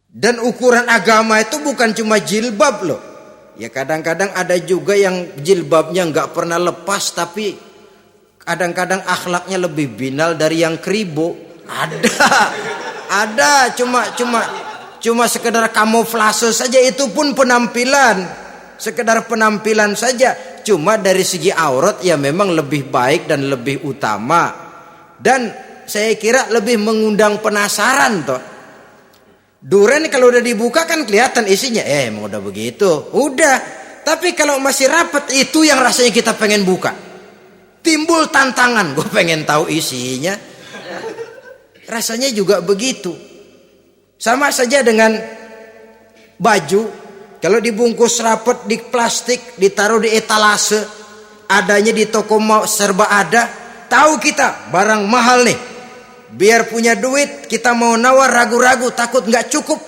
Dan ukuran agama itu bukan cuma jilbab loh. Ya kadang-kadang ada juga yang jilbabnya nggak pernah lepas, tapi kadang-kadang akhlaknya lebih binal dari yang kribo. Ada cuma sekedar kamuflase saja, itu pun penampilan, sekedar penampilan saja. Cuma dari segi aurat ya memang lebih baik dan lebih utama, dan saya kira lebih mengundang penasaran toh. Duren kalau udah dibuka kan kelihatan isinya, emang udah begitu, udah. Tapi kalau masih rapat, itu yang rasanya kita pengen buka. Timbul tantangan, gue pengen tahu isinya. Rasanya juga begitu. Sama saja dengan baju, kalau dibungkus rapat di plastik, ditaruh di etalase, adanya di toko mau serba ada, tahu kita barang mahal nih. Biar punya duit, kita mau nawar ragu-ragu, takut nggak cukup.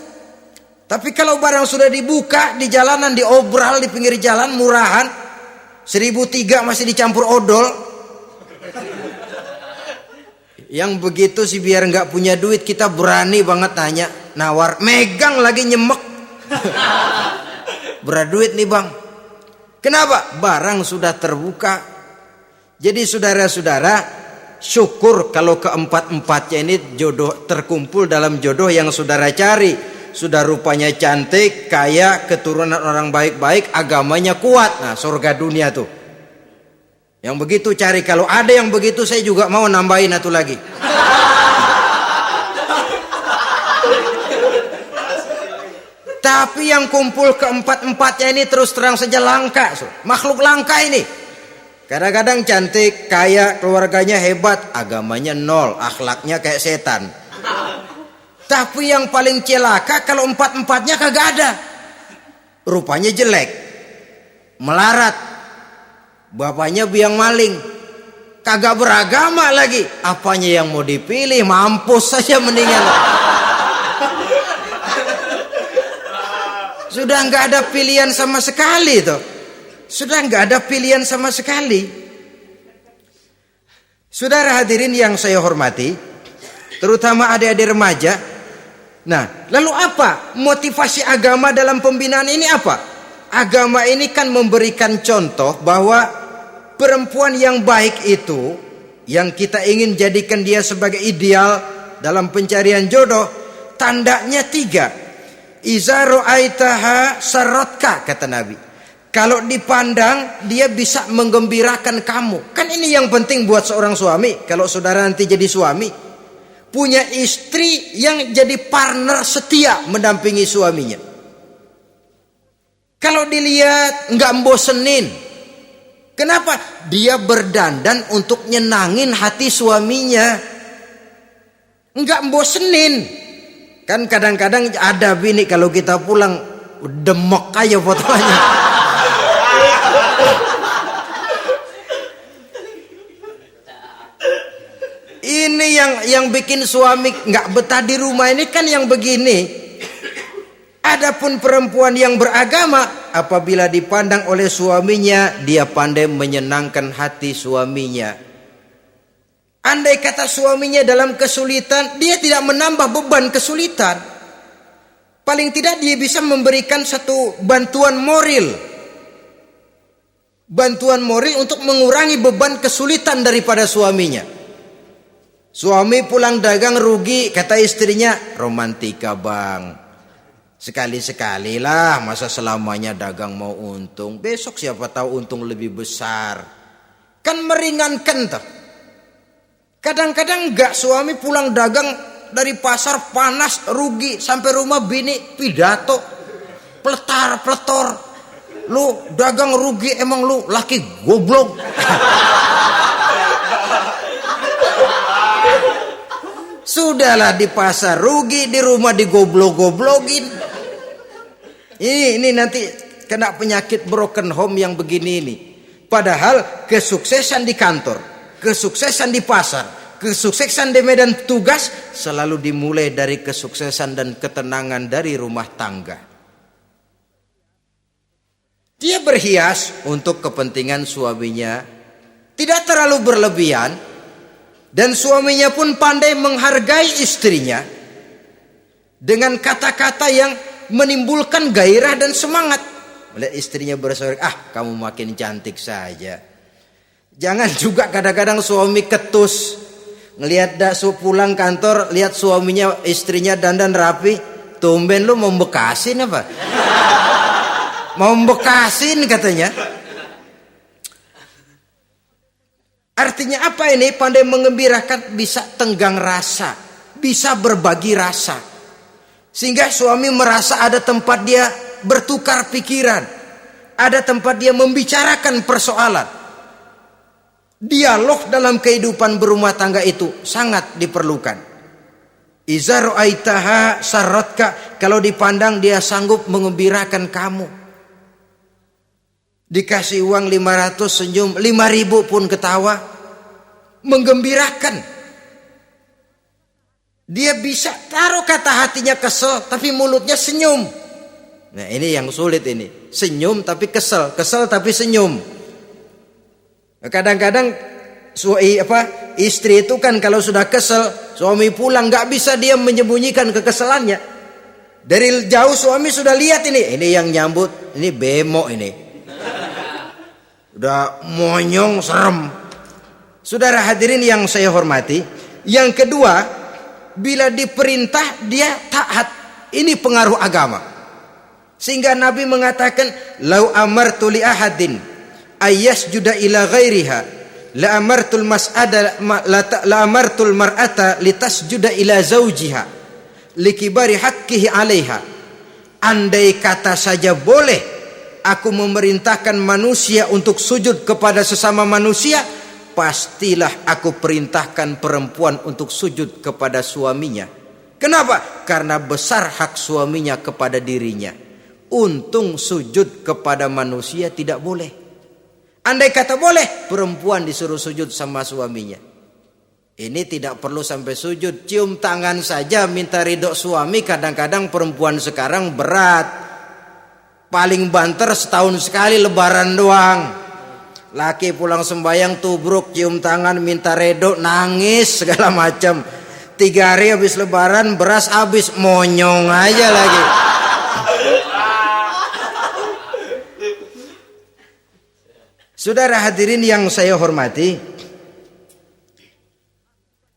Tapi kalau barang sudah dibuka di jalanan, diobral di pinggir jalan, murahan, 1.003 masih dicampur odol. Yang begitu sih biar nggak punya duit, kita berani banget nanya, nawar, megang lagi nyemek. Berat duit nih bang. Kenapa? Barang sudah terbuka. Jadi saudara-saudara, syukur kalau keempat-empatnya ini jodoh terkumpul dalam jodoh yang saudara cari. Sudah rupanya cantik, kaya, keturunan orang baik-baik, agamanya kuat. Nah, surga dunia tuh. Yang begitu cari. Kalau ada yang begitu, saya juga mau nambahin satu lagi. Tapi yang kumpul keempat-empatnya ini terus terang saja langka. Makhluk langka ini. Kadang-kadang cantik, kaya, keluarganya hebat, agamanya nol, akhlaknya kayak setan. Tapi yang paling celaka kalau empat-empatnya kagak ada. Rupanya jelek, melarat, bapaknya biang maling, kagak beragama lagi. Apanya yang mau dipilih? Mampus saja mendingan. Sudah nggak ada pilihan sama sekali tuh. Sudah nggak ada pilihan sama sekali. Saudara hadirin yang saya hormati, terutama adik-adik remaja. Nah, lalu apa motivasi agama dalam pembinaan ini apa? Agama ini kan memberikan contoh bahwa perempuan yang baik itu, yang kita ingin jadikan dia sebagai ideal dalam pencarian jodoh, tandanya 3. Iza ra'aitaha sarratka, kata Nabi. Kalau dipandang dia bisa menggembirakan kamu. Kan ini yang penting buat seorang suami. Kalau saudara nanti jadi suami, punya istri yang jadi partner setia mendampingi suaminya. Kalau dilihat nggak bosenin, Kenapa? Dia berdandan untuk nyenangin hati suaminya. Enggak bosenin. Kan kadang-kadang ada bini kalau kita pulang demek aja fotonya. Ini yang bikin suami enggak betah di rumah ini kan yang begini. Adapun perempuan yang beragama, apabila dipandang oleh suaminya, dia pandai menyenangkan hati suaminya. Andai kata suaminya dalam kesulitan, dia tidak menambah beban kesulitan. Paling tidak dia bisa memberikan satu bantuan moral. Bantuan moral untuk mengurangi beban kesulitan daripada suaminya. Suami pulang dagang rugi, kata istrinya, romantika bang. Sekali-sekali lah, masa selamanya dagang mau untung. Besok siapa tahu untung lebih besar. Kan meringankan tuh. Kadang-kadang enggak, suami pulang dagang dari pasar panas rugi, sampai rumah bini pidato pletar-pletor. Lu dagang rugi, emang lu laki goblok. Sudahlah, di pasar rugi, di rumah digoblok-goblokin. Ini nanti kena penyakit broken home yang begini ini. Padahal kesuksesan di kantor, kesuksesan di pasar, kesuksesan di medan tugas selalu dimulai dari kesuksesan dan ketenangan dari rumah tangga. Dia berhias untuk kepentingan suaminya, tidak terlalu berlebihan, dan suaminya pun pandai menghargai istrinya dengan kata-kata yang menimbulkan gairah dan semangat. Melihat istrinya bersorak, kamu makin cantik saja. Jangan juga kadang-kadang suami ketus. Ngelihat pulang kantor, lihat suaminya, istrinya dandan rapi. Tumben lu mau bekasin apa? Mau bekasin katanya. Artinya apa ini? Pandai mengembirakan, bisa tenggang rasa, bisa berbagi rasa. Sehingga suami merasa ada tempat dia bertukar pikiran. Ada tempat dia membicarakan persoalan. Dialog dalam kehidupan berumah tangga itu sangat diperlukan. Iza ra'aitaha sarratka, kalau dipandang dia sanggup mengembirakan kamu. Dikasih uang 500 senyum, 5.000 pun ketawa. Menggembirakan. Dia bisa taruh kata hatinya kesel, tapi mulutnya senyum. Nah ini yang sulit ini. Senyum tapi kesel, kesel tapi senyum. Kadang-kadang istri itu kan kalau sudah kesel, suami pulang nggak bisa dia menyembunyikan kekesalannya. Dari jauh suami sudah lihat ini yang nyambut, ini bemo ini. Udah monyong serem. Saudara hadirin yang saya hormati, yang kedua, bila diperintah dia taat. Ini pengaruh agama. Sehingga Nabi mengatakan, "Lau amartu li ahadin ayyasjuda ila ghairiha, la amartul mar'ata litasjuda ila zawjiha likibari haqqihi 'alaiha." Andai kata saja boleh aku memerintahkan manusia untuk sujud kepada sesama manusia, pastilah aku perintahkan perempuan untuk sujud kepada suaminya. Kenapa? Karena besar hak suaminya kepada dirinya. Untung sujud kepada manusia tidak boleh. Andai kata boleh, perempuan disuruh sujud sama suaminya. Ini tidak perlu sampai sujud, cium tangan saja minta ridho suami. Kadang-kadang perempuan sekarang berat. Paling banter setahun sekali lebaran doang. Laki pulang sembahyang tubruk, cium tangan minta redo, nangis segala macam. 3 hari habis lebaran beras habis, monyong aja lagi. Saudara hadirin yang saya hormati,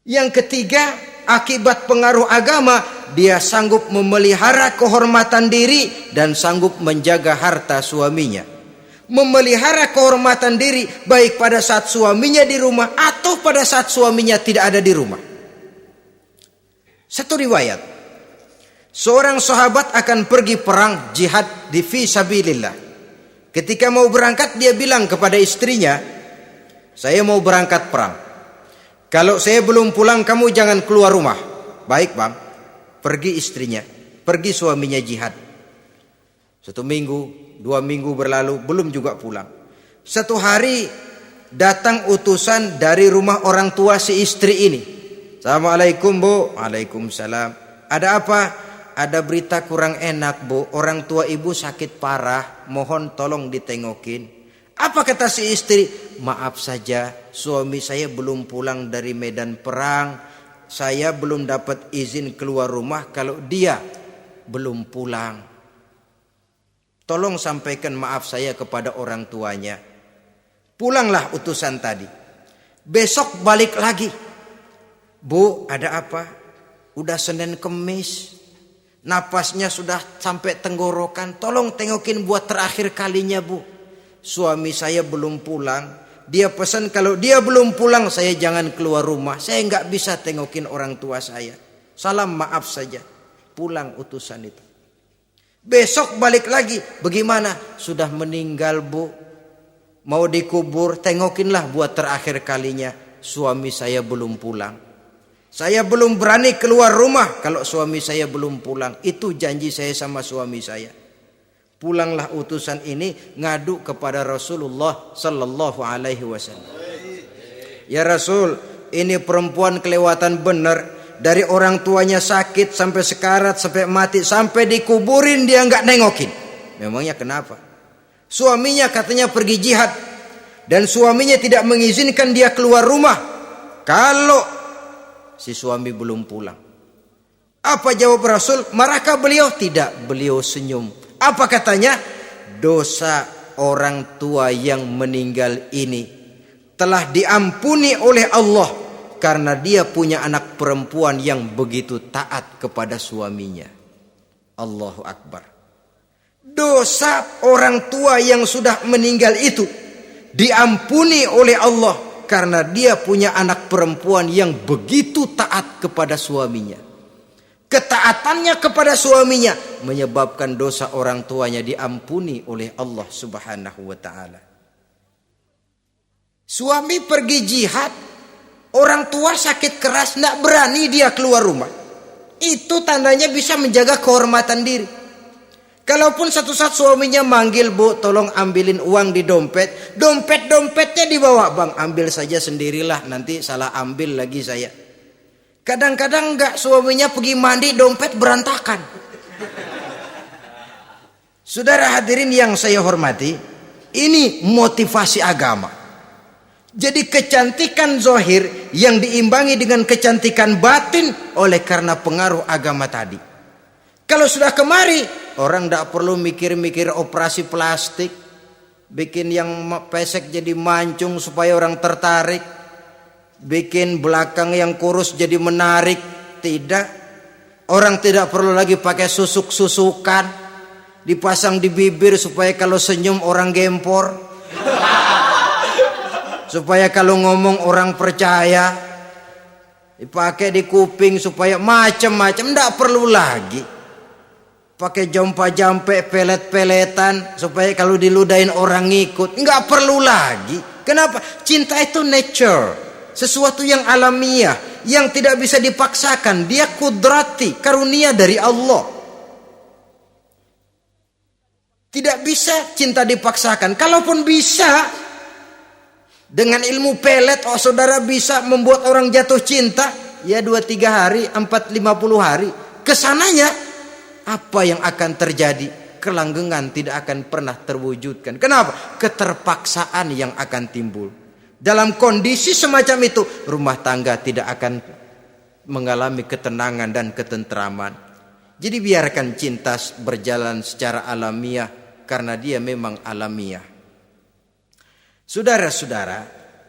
yang ketiga, akibat pengaruh agama, dia sanggup memelihara kehormatan diri dan sanggup menjaga harta suaminya. Memelihara kehormatan diri baik pada saat suaminya di rumah atau pada saat suaminya tidak ada di rumah. Satu riwayat, seorang sahabat akan pergi perang jihad di fi sabilillah. Ketika mau berangkat dia bilang kepada istrinya, saya mau berangkat perang. Kalau saya belum pulang kamu jangan keluar rumah. Baik bang. Pergi istrinya, pergi suaminya jihad. 1 minggu, 2 minggu berlalu belum juga pulang. Satu hari datang utusan dari rumah orang tua si istri ini. Assalamualaikum bu. Waalaikumsalam. Ada apa? Ada berita kurang enak bu. Orang tua ibu sakit parah. Mohon tolong ditengokin. Apa kata si istri? Maaf saja, suami saya belum pulang dari medan perang. Saya belum dapat izin keluar rumah kalau dia belum pulang. Tolong sampaikan maaf saya kepada orang tuanya. Pulanglah utusan tadi. Besok balik lagi. Bu, ada apa? Udah Senin Kemis. Napasnya sudah sampai tenggorokan. Tolong tengokin buat terakhir kalinya bu. Suami saya belum pulang. Dia pesan kalau dia belum pulang saya jangan keluar rumah. Saya nggak bisa tengokin orang tua saya. Salam maaf saja. Pulang utusan itu. Besok balik lagi. Bagaimana? Sudah meninggal bu. Mau dikubur. Tengokinlah buat terakhir kalinya. Suami saya belum pulang. Saya belum berani keluar rumah kalau suami saya belum pulang. Itu janji saya sama suami saya. Pulanglah utusan ini ngadu kepada Rasulullah sallallahu alaihi wasallam. Ya Rasul, ini perempuan kelewatan benar. Dari orang tuanya sakit sampai sekarat, sampai mati, sampai dikuburin dia nggak nengokin. Memangnya kenapa? Suaminya katanya pergi jihad dan suaminya tidak mengizinkan dia keluar rumah kalau si suami belum pulang. Apa jawab Rasul? Marahkah beliau? Tidak, beliau senyum. Apa katanya? Dosa orang tua yang meninggal ini telah diampuni oleh Allah karena dia punya anak perempuan yang begitu taat kepada suaminya. Allahu Akbar. Dosa orang tua yang sudah meninggal itu diampuni oleh Allah karena dia punya anak perempuan yang begitu taat kepada suaminya. Ketaatannya kepada suaminya menyebabkan dosa orang tuanya diampuni oleh Allah Subhanahu wa taala. Suami pergi jihad, orang tua sakit keras, tidak berani dia keluar rumah. Itu tandanya bisa menjaga kehormatan diri. Kalaupun satu saat suaminya manggil, bu tolong ambilin uang di dompet. Dompetnya dibawa, bang ambil saja sendirilah, nanti salah ambil lagi saya. Kadang-kadang enggak, suaminya pergi mandi dompet berantakan. Saudara hadirin yang saya hormati, ini motivasi agama. Jadi kecantikan zahir yang diimbangi dengan kecantikan batin oleh karena pengaruh agama tadi. Kalau sudah kemari, orang tidak perlu mikir-mikir operasi plastik, bikin yang pesek jadi mancung supaya orang tertarik, bikin belakang yang kurus jadi menarik. Tidak. Orang tidak perlu lagi pakai susuk-susukan, dipasang di bibir supaya kalau senyum orang gempor, supaya kalau ngomong orang percaya, dipakai di kuping supaya macam-macam. Tidak perlu lagi pakai jompa-jampe, pelet-peletan supaya kalau diludahin orang ngikut. Enggak perlu lagi. Kenapa? Cinta itu nature, sesuatu yang alamiah, yang tidak bisa dipaksakan. Dia kudrati, karunia dari Allah. Tidak bisa cinta dipaksakan. Kalaupun bisa, dengan ilmu pelet, oh saudara bisa membuat orang jatuh cinta, ya 2-3 hari, 4-50 hari. Kesananya apa yang akan terjadi? Kelanggengan tidak akan pernah terwujudkan. Kenapa? Keterpaksaan yang akan timbul. Dalam kondisi semacam itu, rumah tangga tidak akan mengalami ketenangan dan ketentraman. Jadi biarkan cinta berjalan secara alamiah, karena dia memang alamiah. Saudara-saudara,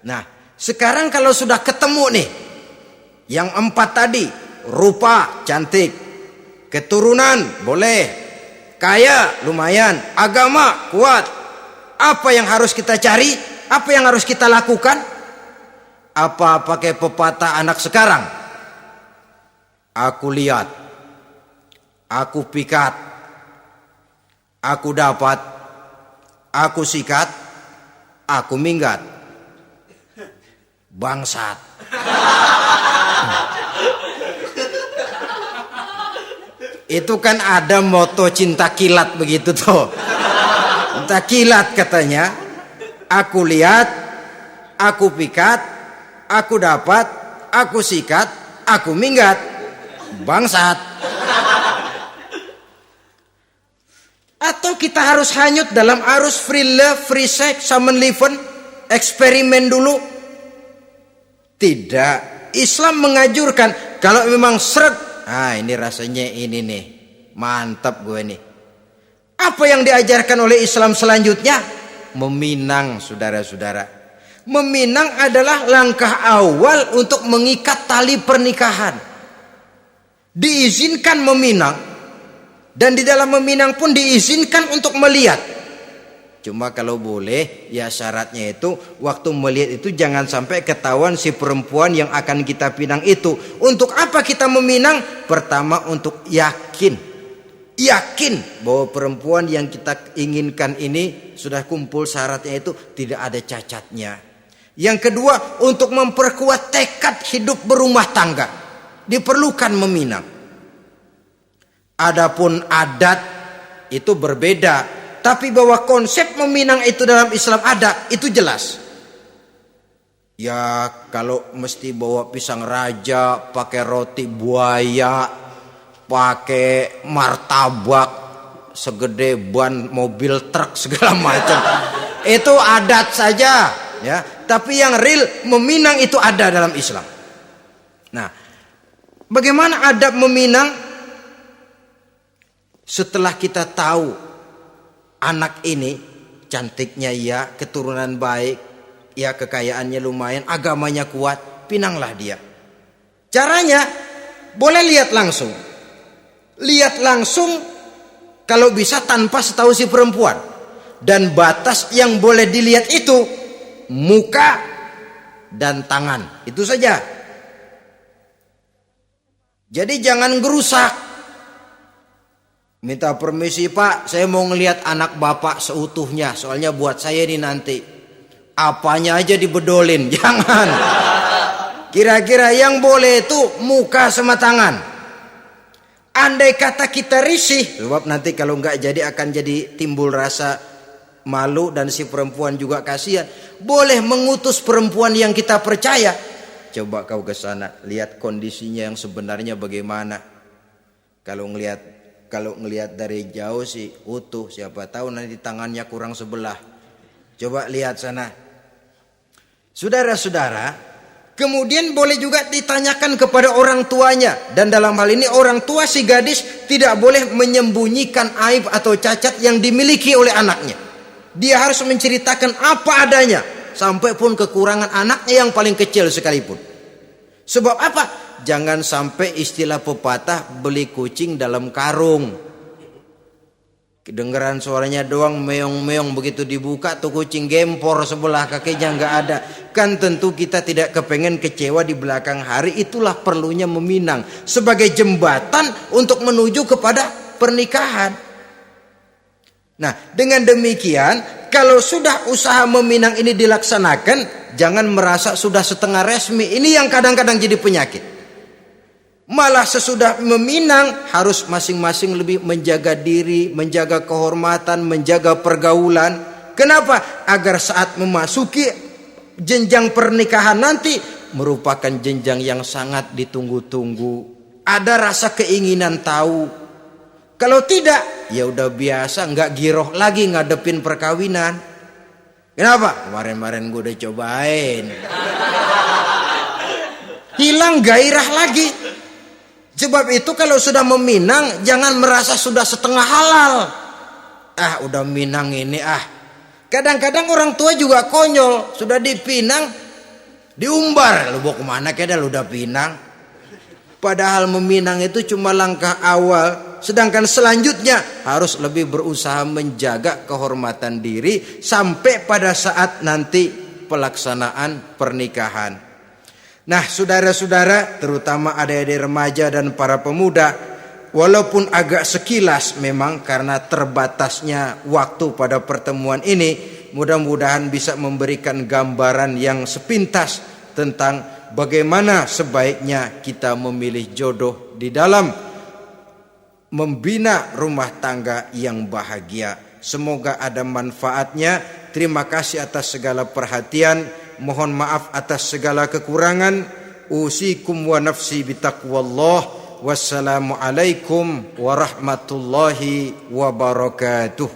nah sekarang kalau sudah ketemu nih, yang 4 tadi, rupa cantik, keturunan boleh, kaya lumayan, agama kuat. Apa yang harus kita cari? Apa yang harus kita lakukan? Apa pakai pepatah anak sekarang? Aku lihat, aku pikat, aku dapat, aku sikat, aku minggat. Bangsat. Itu kan ada moto cinta kilat begitu tuh. Cinta kilat katanya. Aku lihat, aku pikat, aku dapat, aku sikat, aku minggat. Bangsat. Atau kita harus hanyut dalam arus free love, free sex, summon living, eksperimen dulu? Tidak. Islam mengajurkan kalau memang seret, ini rasanya ini nih, mantap gue nih. Apa yang diajarkan oleh Islam selanjutnya? Meminang, saudara-saudara. Meminang adalah langkah awal untuk mengikat tali pernikahan. Diizinkan meminang, dan di dalam meminang pun diizinkan untuk melihat. Cuma kalau boleh, ya syaratnya itu waktu melihat itu jangan sampai ketahuan si perempuan yang akan kita pinang itu. Untuk apa kita meminang? Pertama untuk yakin bahwa perempuan yang kita inginkan ini sudah kumpul syaratnya itu, tidak ada cacatnya. Yang kedua, untuk memperkuat tekad hidup berumah tangga, diperlukan meminang. Adapun adat itu berbeda. Tapi bahwa konsep meminang itu dalam Islam ada, itu jelas. Ya kalau mesti bawa pisang raja, pakai roti buaya, pakai martabak segede ban mobil truk segala macam, itu adat saja, ya. Tapi yang real meminang itu ada dalam Islam. Nah, bagaimana adab meminang? Setelah kita tahu anak ini cantiknya ya, keturunan baik, ya kekayaannya lumayan, agamanya kuat, pinanglah dia. Caranya boleh lihat langsung. Lihat langsung kalau bisa tanpa setahu si perempuan. Dan batas yang boleh dilihat itu muka dan tangan. Itu saja. Jadi jangan gerusak. Minta permisi Pak, saya mau ngelihat anak bapak seutuhnya. Soalnya buat saya ini nanti. Apanya aja dibedolin, jangan. Kira-kira yang boleh itu muka sama tangan. Andai kata kita risih, sebab nanti kalau nggak jadi akan jadi timbul rasa malu dan si perempuan juga kasihan. Boleh mengutus perempuan yang kita percaya. Coba kau ke sana, lihat kondisinya yang sebenarnya bagaimana. Kalau ngelihat dari jauh sih utuh, siapa tahu nanti tangannya kurang sebelah. Coba lihat sana. Saudara-saudara, kemudian boleh juga ditanyakan kepada orang tuanya. Dan dalam hal ini orang tua si gadis tidak boleh menyembunyikan aib atau cacat yang dimiliki oleh anaknya. Dia harus menceritakan apa adanya, sampai pun kekurangan anaknya yang paling kecil sekalipun. Sebab apa? Jangan sampai istilah pepatah beli kucing dalam karung. Kedengeran suaranya doang meong-meong, begitu dibuka tuh kucing gempor sebelah kakinya nggak ada. Kan tentu kita tidak kepengen kecewa di belakang hari. Itulah perlunya meminang sebagai jembatan untuk menuju kepada pernikahan. Nah, dengan demikian kalau sudah usaha meminang ini dilaksanakan, jangan merasa sudah setengah resmi. Ini yang kadang-kadang jadi penyakit. Malah sesudah meminang harus masing-masing lebih menjaga diri, menjaga kehormatan, menjaga pergaulan. Kenapa? Agar saat memasuki jenjang pernikahan nanti merupakan jenjang yang sangat ditunggu-tunggu. Ada rasa keinginan tahu. Kalau tidak, ya udah biasa, nggak giroh lagi ngadepin perkawinan. Kenapa? Kemarin-kemarin gue udah cobain. Hilang gairah lagi. Sebab itu kalau sudah meminang jangan merasa sudah setengah halal. Udah minang ini Kadang-kadang orang tua juga konyol, sudah dipinang diumbar. Lu mau kemana keda lu udah pinang? Padahal meminang itu cuma langkah awal. Sedangkan selanjutnya harus lebih berusaha menjaga kehormatan diri sampai pada saat nanti pelaksanaan pernikahan. Nah, saudara-saudara, terutama adik-adik remaja dan para pemuda, walaupun agak sekilas memang karena terbatasnya waktu pada pertemuan ini, mudah-mudahan bisa memberikan gambaran yang sepintas tentang bagaimana sebaiknya kita memilih jodoh di dalam membina rumah tangga yang bahagia. Semoga ada manfaatnya. Terima kasih atas segala perhatian. Mohon maaf atas segala kekurangan. Usikum wa nafsi bitaqwallah. Wassalamualaikum warahmatullahi wabarakatuh.